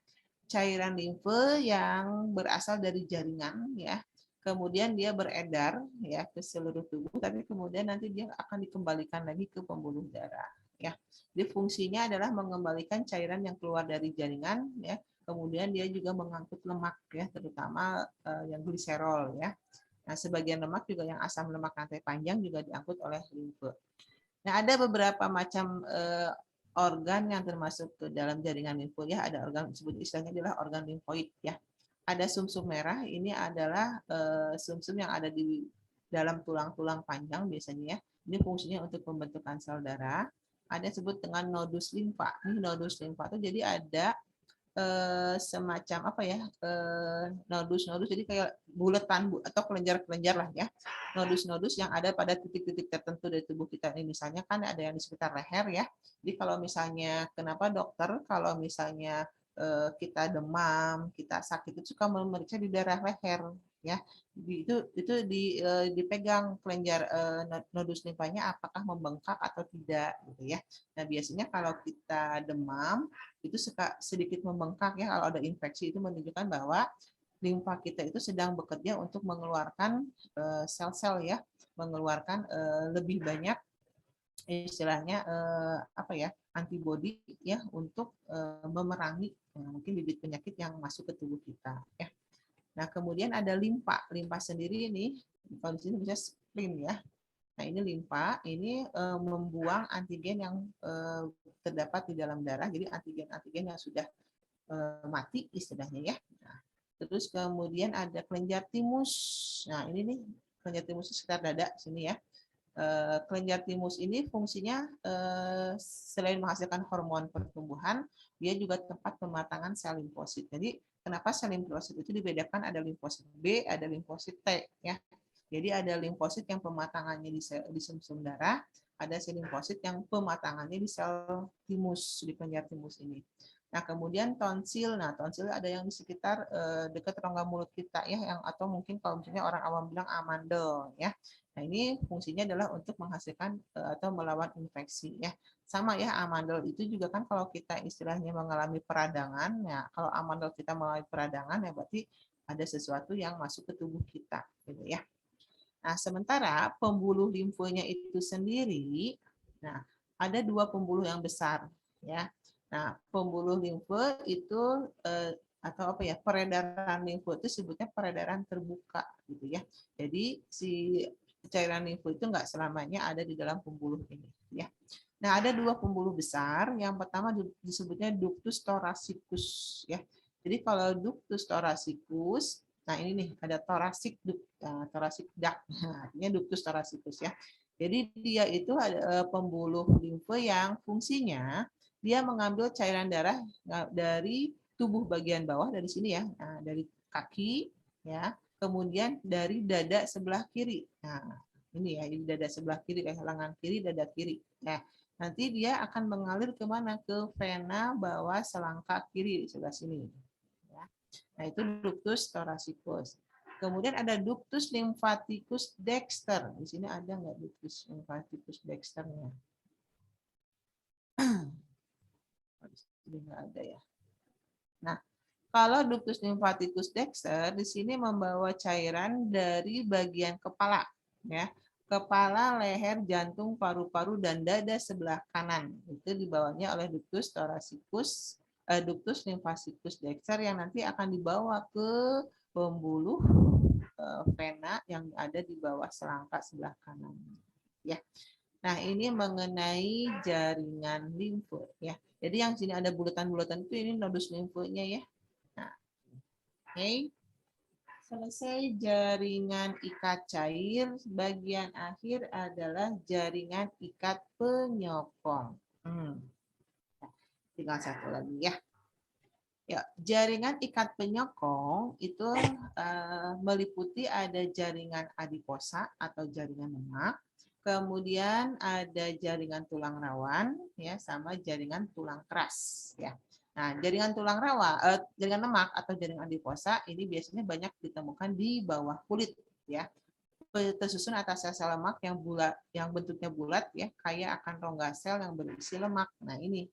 Cairan limfe yang berasal dari jaringan ya. Kemudian dia beredar ya ke seluruh tubuh, tapi kemudian nanti dia akan dikembalikan lagi ke pembuluh darah ya. Jadi fungsinya adalah mengembalikan cairan yang keluar dari jaringan ya. Kemudian dia juga mengangkut lemak ya, terutama yang gliserol ya. Nah, sebagian lemak juga yang asam lemak rantai panjang juga diangkut oleh limfe. Nah, ada beberapa macam organ yang termasuk ke dalam jaringan limfe ya. Ada organ disebut istilahnya adalah organ limfoid ya. Ada sumsum merah, ini adalah sumsum yang ada di dalam tulang-tulang panjang biasanya ya. Ini fungsinya untuk pembentukan sel darah. Ada disebut dengan nodus limfa. Ini nodus limfa itu jadi ada semacam apa ya, nodus-nodus, jadi kayak buletan atau kelenjar-kelenjar lah ya, nodus-nodus yang ada pada titik-titik tertentu dari tubuh kita ini. Misalnya kan ada yang di sekitar leher ya. Jadi kalau misalnya kenapa dokter kalau misalnya kita demam, kita sakit itu suka memeriksa di daerah leher ya. Itu dipegang kelenjar nodus limfanya apakah membengkak atau tidak gitu ya. Nah, biasanya kalau kita demam itu sedikit membengkak ya, kalau ada infeksi itu menunjukkan bahwa limfa kita itu sedang bekerja untuk mengeluarkan sel-sel ya, mengeluarkan lebih banyak istilahnya apa ya, antibodi ya untuk memerangi mungkin bibit penyakit yang masuk ke tubuh kita ya. Nah, kemudian ada limfa. Limfa sendiri ini kalau di sini bisa spleen ya. Nah, ini limfa, ini membuang antigen yang terdapat di dalam darah, jadi antigen-antigen yang sudah mati istilahnya ya. Nah, terus kemudian ada kelenjar timus. Nah, ini nih kelenjar timus sekitar dada sini ya. Kelenjar timus ini fungsinya selain menghasilkan hormon pertumbuhan, dia juga tempat pematangan sel limfosit. Jadi, kenapa sel limfosit itu dibedakan, ada limfosit B, ada limfosit T ya. Jadi ada limfosit yang pematangannya di sumsum darah, ada sel limfosit yang pematangannya di sel timus, di kelenjar timus ini. Nah, kemudian tonsil. Nah, tonsil ada yang di sekitar dekat rongga mulut kita ya, yang atau mungkin kalau misalnya orang awam bilang amandel ya. Nah, ini fungsinya adalah untuk menghasilkan atau melawan infeksi ya. Sama ya, amandel itu juga kan kalau kita istilahnya mengalami peradangan ya, kalau amandel kita mengalami peradangan ya berarti ada sesuatu yang masuk ke tubuh kita gitu ya. Nah, sementara pembuluh limfonya itu sendiri, nah ada 2 pembuluh yang besar, ya. Nah, pembuluh limfe itu atau apa ya, peredaran limfe itu sebutnya peredaran terbuka, gitu ya. Jadi si cairan limfu itu nggak selamanya ada di dalam pembuluh ini, ya. Nah, ada dua pembuluh besar. Yang pertama disebutnya ductus thoracicus, ya. Jadi kalau ductus thoracicus, nah ini nih ada thoracic duct, thoracic duct, artinya ductus thoracicus, ya. Jadi dia itu ada pembuluh limfe yang fungsinya dia mengambil cairan darah dari tubuh bagian bawah dari sini ya, nah, dari kaki, ya, kemudian dari dada sebelah kiri. Nah, ini ya, ini dada sebelah kiri, lengan kiri, dada kiri. Nah, nanti dia akan mengalir kemana? Ke vena bawah selangkah kiri di sebelah sini. Ya. Nah, itu ductus thoracicus. Kemudian ada ductus lymphaticus dexter. Di sini ada nggak ductus lymphaticus dexternya? Ini nggak ada ya. Nah, kalau ductus lymphaticus dexter di sini membawa cairan dari bagian kepala, ya. Kepala, leher, jantung, paru-paru, dan dada sebelah kanan. Itu dibawanya oleh ductus thoracicus, ductus lymphaticus dexter yang nanti akan dibawa ke pembuluh vena yang ada di bawah selangkah sebelah kanan. Ya. Nah, ini mengenai jaringan limfe, ya. Jadi yang sini ada bulatan-bulatan itu ini nodus limfenya, ya. Nah, oke. Selesai jaringan ikat cair, bagian akhir adalah jaringan ikat penyokong. Tinggal satu lagi, ya. Ya, jaringan ikat penyokong itu meliputi ada jaringan adiposa atau jaringan lemak, kemudian ada jaringan tulang rawan, ya, sama jaringan tulang keras, ya. Nah, jaringan tulang rawan, jaringan lemak atau jaringan adiposa ini biasanya banyak ditemukan di bawah kulit, ya. Tersusun atas sel-sel lemak yang bulat, yang bentuknya bulat, ya, kaya akan rongga sel yang berisi lemak. Nah, ini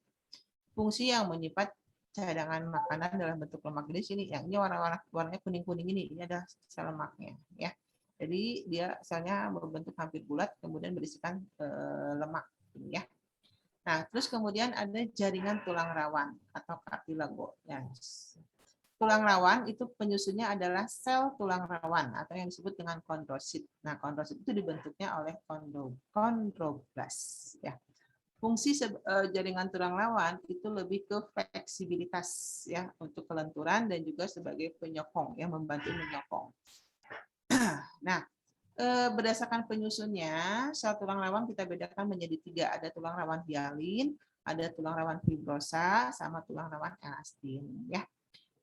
fungsi yang menyimpan cadangan makanan dalam bentuk lemak di sini. Yang ini warnanya kuning-kuning ini ada sel lemaknya, ya. Jadi dia selnya berbentuk hampir bulat, kemudian berisikan lemak, ya. Nah, terus kemudian ada jaringan tulang rawan atau kartilago. Ya. Tulang rawan itu penyusunnya adalah sel tulang rawan atau yang disebut dengan kondrosit. Nah, kondrosit itu dibentuknya oleh kondroblast, ya. Fungsi jaringan tulang rawan itu lebih ke fleksibilitas, ya, untuk kelenturan dan juga sebagai penyokong, yang membantu menyokong. Nah, berdasarkan penyusunnya, sel tulang rawan kita bedakan menjadi 3. Ada tulang rawan hialin, ada tulang rawan fibrosa, sama tulang rawan elastin. Ya,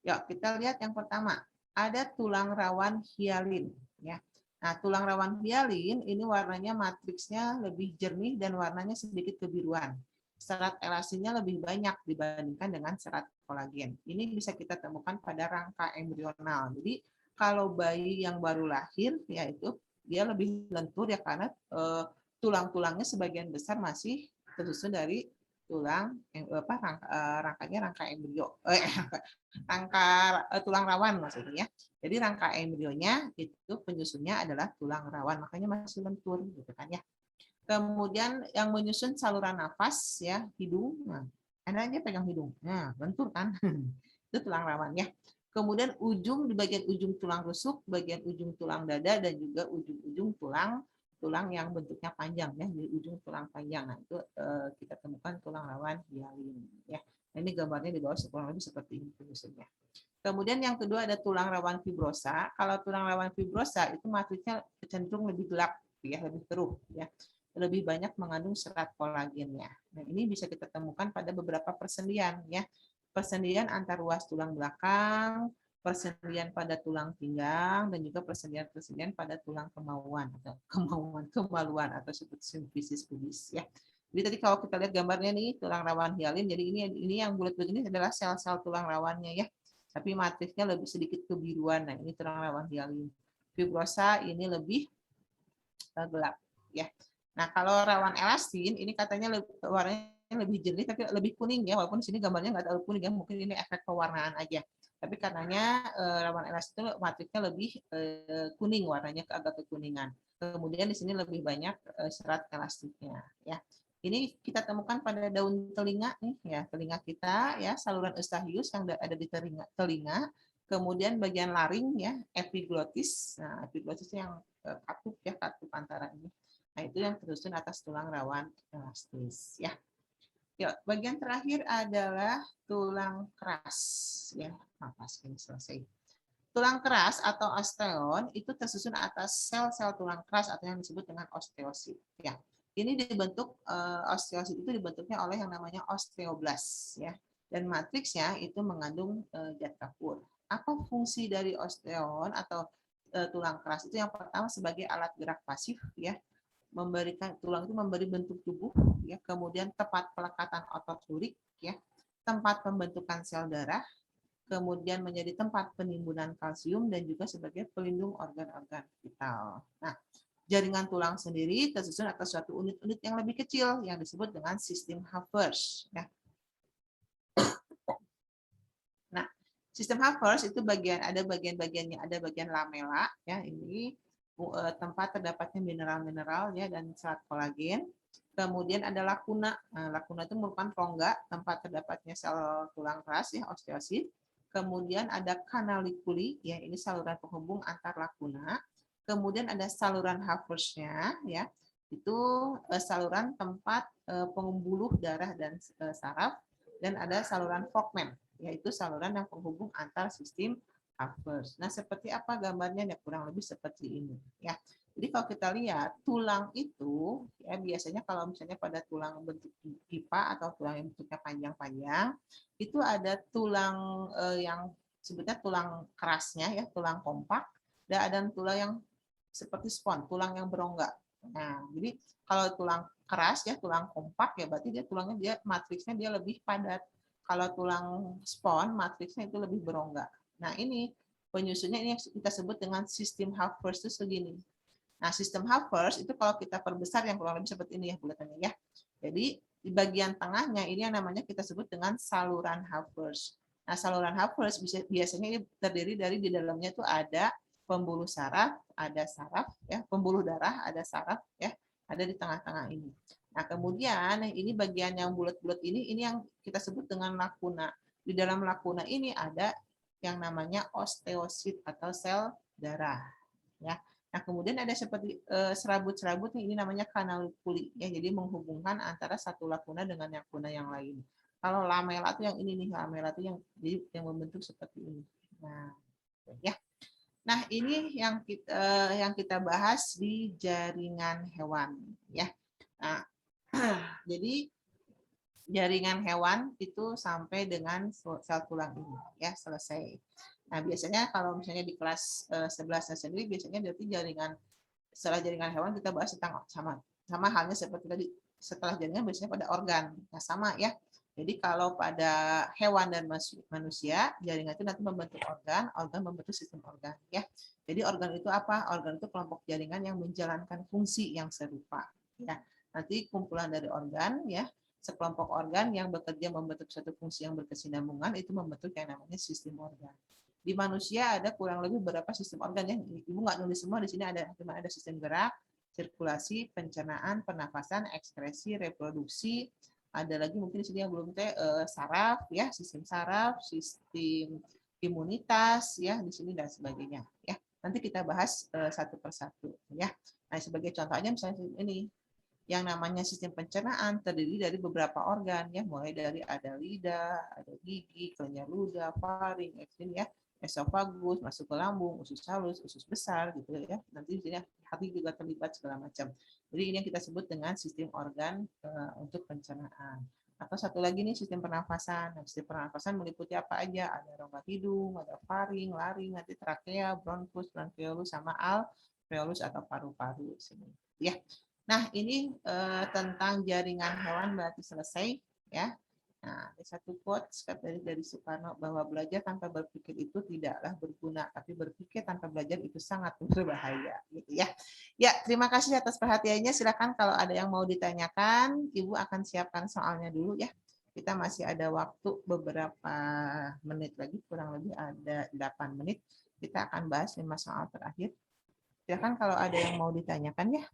yuk kita lihat yang pertama. Ada tulang rawan hialin. Ya, nah tulang rawan hialin ini warnanya matriksnya lebih jernih dan warnanya sedikit kebiruan. Serat elastinnya lebih banyak dibandingkan dengan serat kolagen. Ini bisa kita temukan pada rangka embrional. Jadi kalau bayi yang baru lahir, yaitu dia lebih lentur ya karena tulang-tulangnya sebagian besar masih tersusun dari tulang rangka embrio, tulang rawan maksudnya. Jadi rangka embrionya itu penyusunnya adalah tulang rawan, makanya masih lentur gitu kan ya. Kemudian yang menyusun saluran nafas ya, hidung. Nah, Anda aja pegang hidung. Nah, lentur kan? Itu tulang rawan ya. Kemudian di bagian ujung tulang rusuk, bagian ujung tulang dada, dan juga ujung-ujung tulang yang bentuknya panjang ya, di ujung tulang panjang. Nah, itu kita temukan tulang rawan hialin ya. Nah, ini gambarnya di bawah kurang lebih seperti ini fungsinya. Kemudian yang kedua ada tulang rawan fibrosa. Kalau tulang rawan fibrosa itu matriksnya cenderung lebih gelap ya, lebih keruh ya. Lebih banyak mengandung serat kolagennya. Nah, ini bisa kita temukan pada beberapa persendian ya. Persendian antar ruas tulang belakang, persendian pada tulang pinggang, dan juga persendian pada tulang kemaluan atau simfisis pubis ya. Jadi tadi kalau kita lihat gambarnya nih tulang rawan hialin, jadi ini yang bulat begini adalah sel-sel tulang rawannya ya. Tapi matriksnya lebih sedikit kebiruan. Nah, ini tulang rawan hialin. Fibrosa ini lebih gelap ya. Nah, kalau rawan elastin ini katanya warnanya lebih jernih tapi lebih kuning ya, walaupun di sini gambarnya nggak terlalu kuning ya, mungkin ini efek pewarnaan aja. Tapi karenanya rawan elastin itu matriksnya lebih kuning warnanya, agak kekuningan. Kemudian di sini lebih banyak serat elastiknya ya. Ini kita temukan pada daun telinga nih ya, telinga kita ya, saluran eustachius yang ada di telinga. Kemudian bagian laring ya, epiglotis. Nah, epiglotis yang katup ya, katup antara ini. Nah, itu yang tersusun atas tulang rawan elastis ya. Ya, bagian terakhir adalah tulang keras ya. Nafas ini selesai. Tulang keras atau osteon itu tersusun atas sel-sel tulang keras atau yang disebut dengan osteosit ya. Ini dibentuk osteosit itu dibentuknya oleh yang namanya osteoblast ya. Dan matriksnya itu mengandung zat kapur. Apa fungsi dari osteon atau tulang keras itu? Yang pertama sebagai alat gerak pasif ya, memberikan tulang itu memberi bentuk tubuh ya, kemudian tempat pelekatan otot lurik ya, tempat pembentukan sel darah, kemudian menjadi tempat penimbunan kalsium dan juga sebagai pelindung organ-organ vital. Nah, jaringan tulang sendiri tersusun atas suatu unit-unit yang lebih kecil yang disebut dengan sistem Haffers ya. Nah, sistem Haffers itu ada bagian-bagiannya, ada bagian lamela ya, ini tempat terdapatnya mineral-mineral ya dan serat kolagen. Kemudian ada lakuna. Nah, lakuna itu merupakan rongga tempat terdapatnya sel tulang keras ya, osteosit. Kemudian ada kanalikuli ya, ini saluran penghubung antar lakuna. Kemudian ada saluran Haffers-nya ya. Itu saluran tempat pembuluh darah dan saraf, dan ada saluran Volkmann yaitu saluran yang penghubung antar sistem Haffers. Nah, seperti apa gambarnya? Ya, kurang lebih seperti ini ya. Jadi kalau kita lihat tulang itu ya, biasanya kalau misalnya pada tulang bentuk pipa atau tulang yang bentuknya panjang-panjang, itu ada tulang yang sebetulnya tulang kerasnya ya, tulang kompak, dan ada tulang yang seperti spons, tulang yang berongga. Nah, jadi kalau tulang keras ya, tulang kompak ya, berarti dia tulangnya dia matriksnya dia lebih padat. Kalau tulang spons, matriksnya itu lebih berongga. Nah, ini penyusunnya ini yang kita sebut dengan sistem Haffers itu segini. Nah, sistem Haffers itu kalau kita perbesar yang kurang lebih seperti ini ya bulatannya ya. Jadi di bagian tengahnya ini yang namanya kita sebut dengan saluran Haffers. Nah, saluran Haffers biasanya terdiri dari di dalamnya itu ada pembuluh saraf, ada saraf ya, pembuluh darah, ada saraf ya, ada di tengah-tengah ini. Nah, kemudian ini bagian yang bulat-bulat ini yang kita sebut dengan lakuna. Di dalam lakuna ini ada yang namanya osteosit atau sel darah ya. Nah, kemudian ada seperti serabut-serabut ini namanya kanalikuli ya, jadi menghubungkan antara satu lakuna dengan lakuna yang lain. Kalau lamela itu yang ini nih, lamela itu yang membentuk seperti ini. Nah, ya. Nah, ini yang kita bahas di jaringan hewan ya. Nah, jadi jaringan hewan itu sampai dengan sel tulang ini ya, selesai. Nah, biasanya kalau misalnya di kelas 11 sendiri biasanya berarti setelah jaringan hewan kita bahas tentang sama halnya seperti tadi, setelah jaringan biasanya pada organ. Nah, sama ya. Jadi kalau pada hewan dan manusia, jaringan itu nanti membentuk organ membentuk sistem organ ya. Jadi organ itu apa? Organ itu kelompok jaringan yang menjalankan fungsi yang serupa ya. Nanti kumpulan dari organ ya, sekelompok organ yang bekerja membentuk suatu fungsi yang berkesinambungan itu membentuk yang namanya sistem organ. Di manusia ada kurang lebih berapa sistem organ ya? Ibu nggak nulis semua, di sini cuma ada sistem gerak, sirkulasi, pencernaan, pernafasan, ekskresi, reproduksi. Ada lagi mungkin di sini yang belum saraf ya, sistem saraf, sistem imunitas ya, di sini dan sebagainya ya. Nanti kita bahas satu persatu ya. Nah, sebagai contohnya misalnya ini yang namanya sistem pencernaan terdiri dari beberapa organ ya, mulai dari ada lidah, ada gigi, kelenjar ludah, faring, ya, esofagus, masuk ke lambung, usus halus, usus besar gitu ya. Nanti di sini hati juga terlibat segala macam. Jadi ini yang kita sebut dengan sistem organ untuk pencernaan. Atau satu lagi nih sistem pernafasan. Nah, sistem pernafasan meliputi apa aja? Ada rongga hidung, ada faring, laring, nanti trakea, bronkus, bronkiolus, sama alveolus atau paru-paru sini. Ya. Nah, ini tentang jaringan hewan berarti selesai ya. Nah, ada satu quotes dari Soekarno bahwa belajar tanpa berpikir itu tidaklah berguna, tapi berpikir tanpa belajar itu sangat berbahaya, gitu ya. Ya, terima kasih atas perhatiannya. Silakan kalau ada yang mau ditanyakan, Ibu akan siapkan soalnya dulu ya. Kita masih ada waktu beberapa menit lagi, kurang lebih ada 8 menit. Kita akan bahas 5 soal terakhir. Silakan kalau ada yang mau ditanyakan ya.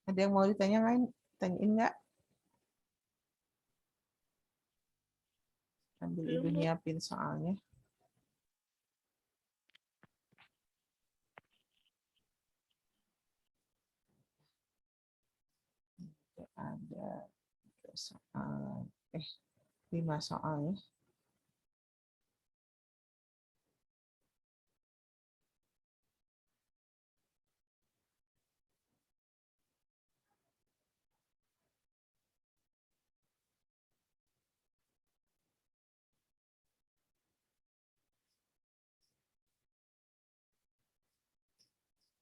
Ada yang mau ditanya lain? Tanyain nggak? Sambil Ibu nyiapin soalnya. Ada soal, 5 soal ya.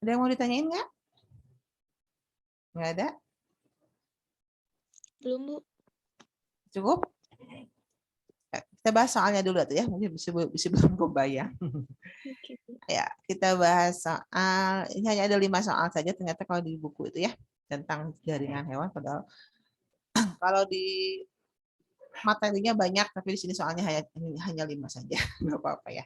Ada yang mau ditanyain nggak? Nggak ada? Belum, Bu. Cukup? Kita bahas soalnya dulu tuh ya, mungkin bisa belum kebayang. Oke, Bu. Ya, kita bahas soal, ini hanya ada 5 soal saja ternyata kalau di buku itu ya, tentang jaringan hewan, padahal kalau di materinya banyak, tapi di sini soalnya hanya 5 saja, nggak apa-apa ya.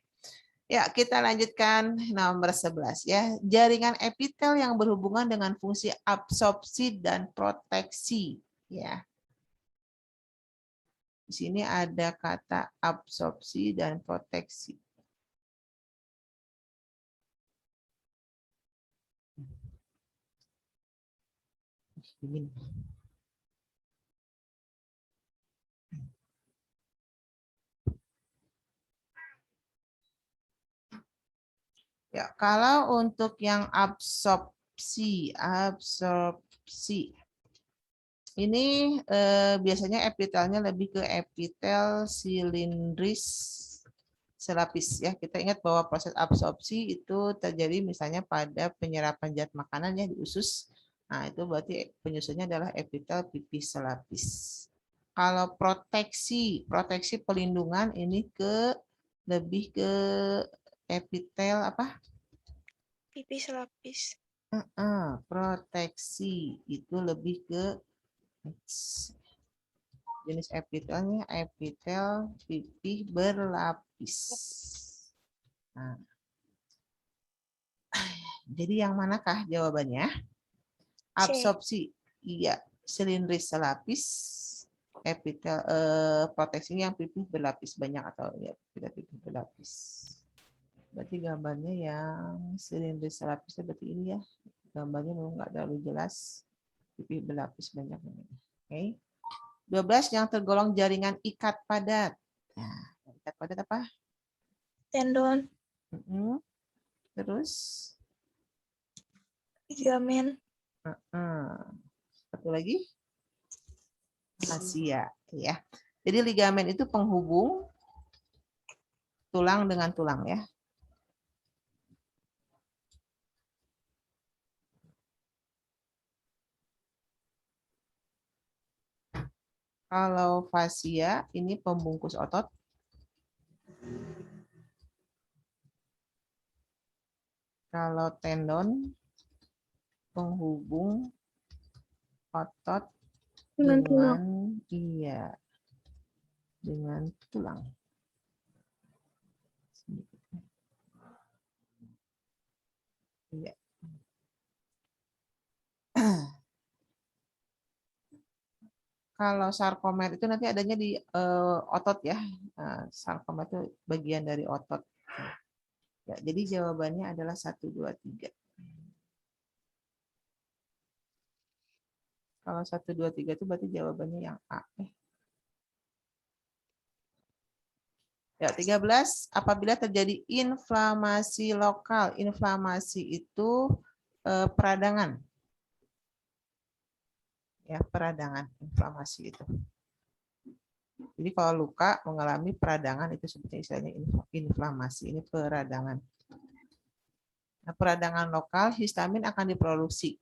Ya, kita lanjutkan nomor 11 ya. Jaringan epitel yang berhubungan dengan fungsi absorpsi dan proteksi ya. Di sini ada kata absorpsi dan proteksi. Dingin. Ya, kalau untuk yang absorpsi ini biasanya epitelnya lebih ke epitel silindris selapis ya. Kita ingat bahwa proses absorpsi itu terjadi misalnya pada penyerapan zat makanan ya di usus. Nah, itu berarti penyusunnya adalah epitel pipih selapis. Kalau proteksi pelindungan ini lebih ke epitel apa? Pipih selapis. Proteksi itu lebih ke jenis epitelnya epitel pipih berlapis. Nah, jadi yang manakah jawabannya? Absorpsi, iya, silindris selapis. Epitel proteksinya yang pipih berlapis banyak atau ya tidak pipih berlapis. Berarti gambarnya yang silindris selapis berarti ini ya. Gambarnya memang nggak terlalu jelas. Pipih berlapis banyak. Oke. 12 yang tergolong jaringan ikat padat. Nah, ikat padat apa? Tendon. Terus? Ligamen. Satu lagi? Fascia. Ya. Jadi ligamen itu penghubung tulang dengan tulang ya. Kalau fascia ini pembungkus otot. Kalau tendon penghubung otot dengan dengan tulang. Iya. Kalau sarkomer itu nanti adanya di otot ya. Sarkomer itu bagian dari otot. Ya, jadi jawabannya adalah 1, 2, 3. Kalau 1, 2, 3 itu berarti jawabannya yang A. Ya, 13, apabila terjadi inflamasi lokal. Inflamasi itu peradangan. Ya, peradangan, inflamasi itu. Jadi kalau luka mengalami peradangan itu sebetulnya istilahnya inflamasi, ini peradangan. Nah, peradangan lokal, histamin akan diproduksi.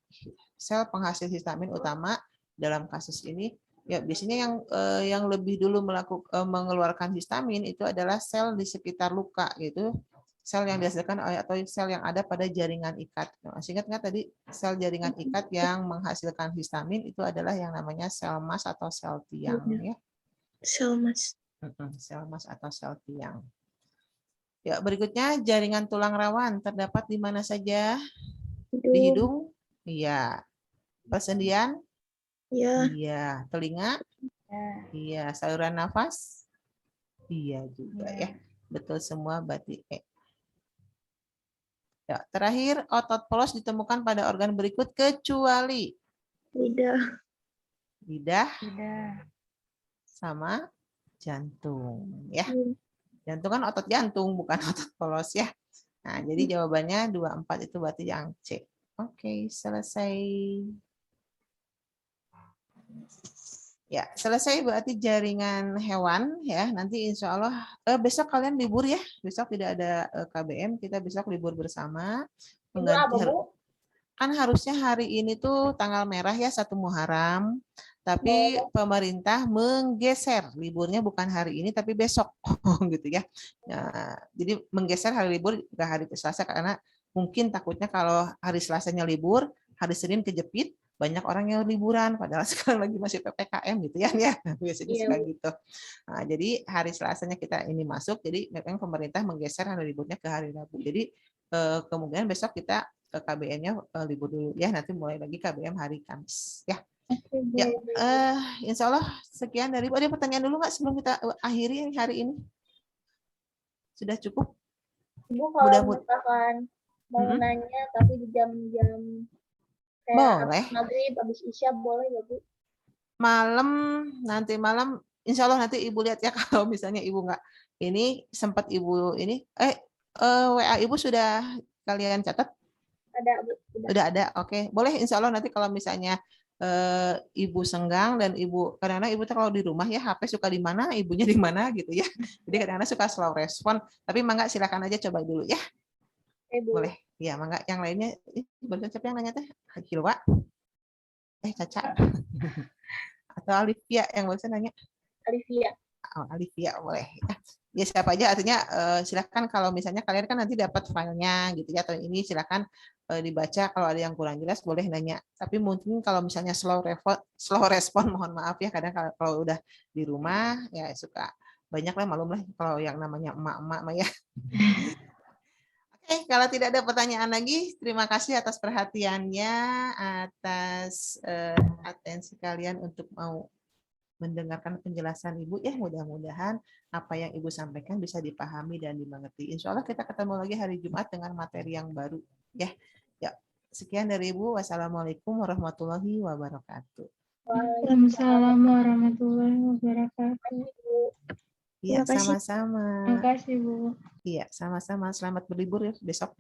Sel penghasil histamin utama dalam kasus ini, ya biasanya yang lebih dulu mengeluarkan histamin itu adalah sel di sekitar luka gitu. Sel yang dihasilkan atau sel yang ada pada jaringan ikat. Masih ingat nggak tadi sel jaringan ikat yang menghasilkan histamin itu adalah yang namanya sel mas atau sel tiang ya. Sel mas. Sel mas atau sel tiang. Ya, berikutnya jaringan tulang rawan terdapat di mana saja? Di hidung? Iya. Persendian? Ya. Iya. Telinga? Ya. Iya. Saluran nafas? Iya juga Ya. ya. Betul semua berarti E. Ya, terakhir, otot polos ditemukan pada organ berikut kecuali Lidah. lidah Tidak. sama jantung. Ya, Hmm. jantung kan otot jantung, bukan otot polos ya. Nah, jadi jawabannya 24 itu berarti yang C. Oke, selesai. Ya, selesai berarti jaringan hewan ya. Nanti insya Allah besok kalian libur ya. Besok tidak ada KBM, kita besok libur bersama. Ibu apa, Bu? Kan harusnya hari ini tuh tanggal merah ya 1 Muharram. Tapi pemerintah menggeser liburnya bukan hari ini tapi besok gitu ya. Nah, jadi menggeser hari libur ke hari Selasa karena mungkin takutnya kalau hari Selasanya libur, hari Senin kejepit, banyak orang yang liburan padahal sekarang lagi masih PPKM gitu ya. Biasanya Iya, suka Bu. gitu. Nah, jadi hari Selasanya kita ini masuk, jadi memang pemerintah menggeser hari liburnya ke hari Rabu. Jadi kemungkinan besok kita KBM-nya libur dulu ya, nanti mulai lagi KBM hari Kamis ya. Oke, Bu. Ya, insya Allah sekian dari Ibu. Ada pertanyaan dulu nggak sebelum kita akhiri hari ini? Sudah cukup? Ibu kalau Mudah-mudahan. misalkan mau Mm-mm. nanya tapi di jam-jam kayak Boleh. habis maghrib, habis isya boleh ya, Bu? Malam, nanti malam, insya Allah nanti Ibu lihat ya kalau misalnya Ibu nggak ini sempat Ibu ini, WA Ibu sudah kalian catat? Ada, Bu. Udah ada, oke. Boleh insya Allah nanti kalau misalnya Ibu senggang dan Ibu kadang-kadang Ibu tuh kalau di rumah ya HP suka di mana, ibunya di mana gitu ya. Jadi kadang-kadang suka slow respon. Tapi mangga silakan aja coba dulu ya. Oke, Bu. Boleh. Ya mangga. Yang lainnya, barusan siapa yang nanya teh? Hilwa? Caca? Atau Alivia yang barusan nanya? Alivia. Oh, Alivia boleh. Ya siapa aja artinya silakan kalau misalnya kalian kan nanti dapat filenya gitu ya atau ini silakan dibaca kalau ada yang kurang jelas boleh nanya. Tapi mungkin kalau misalnya slow respon mohon maaf ya kadang kalau udah di rumah ya suka banyak lah malum lah kalau yang namanya emak-emak mah ya. Oke, kalau tidak ada pertanyaan lagi, terima kasih atas perhatiannya, atas atensi kalian untuk mau mendengarkan penjelasan Ibu ya, mudah-mudahan apa yang Ibu sampaikan bisa dipahami dan dimengerti. Insya Allah kita ketemu lagi hari Jumat dengan materi yang baru ya. Ya, sekian dari Ibu. Wassalamualaikum warahmatullahi wabarakatuh. Waalaikumsalam warahmatullahi wabarakatuh. Iya, Terima kasih. sama-sama. Terima kasih, Bu. Iya, sama-sama. Selamat berlibur ya besok.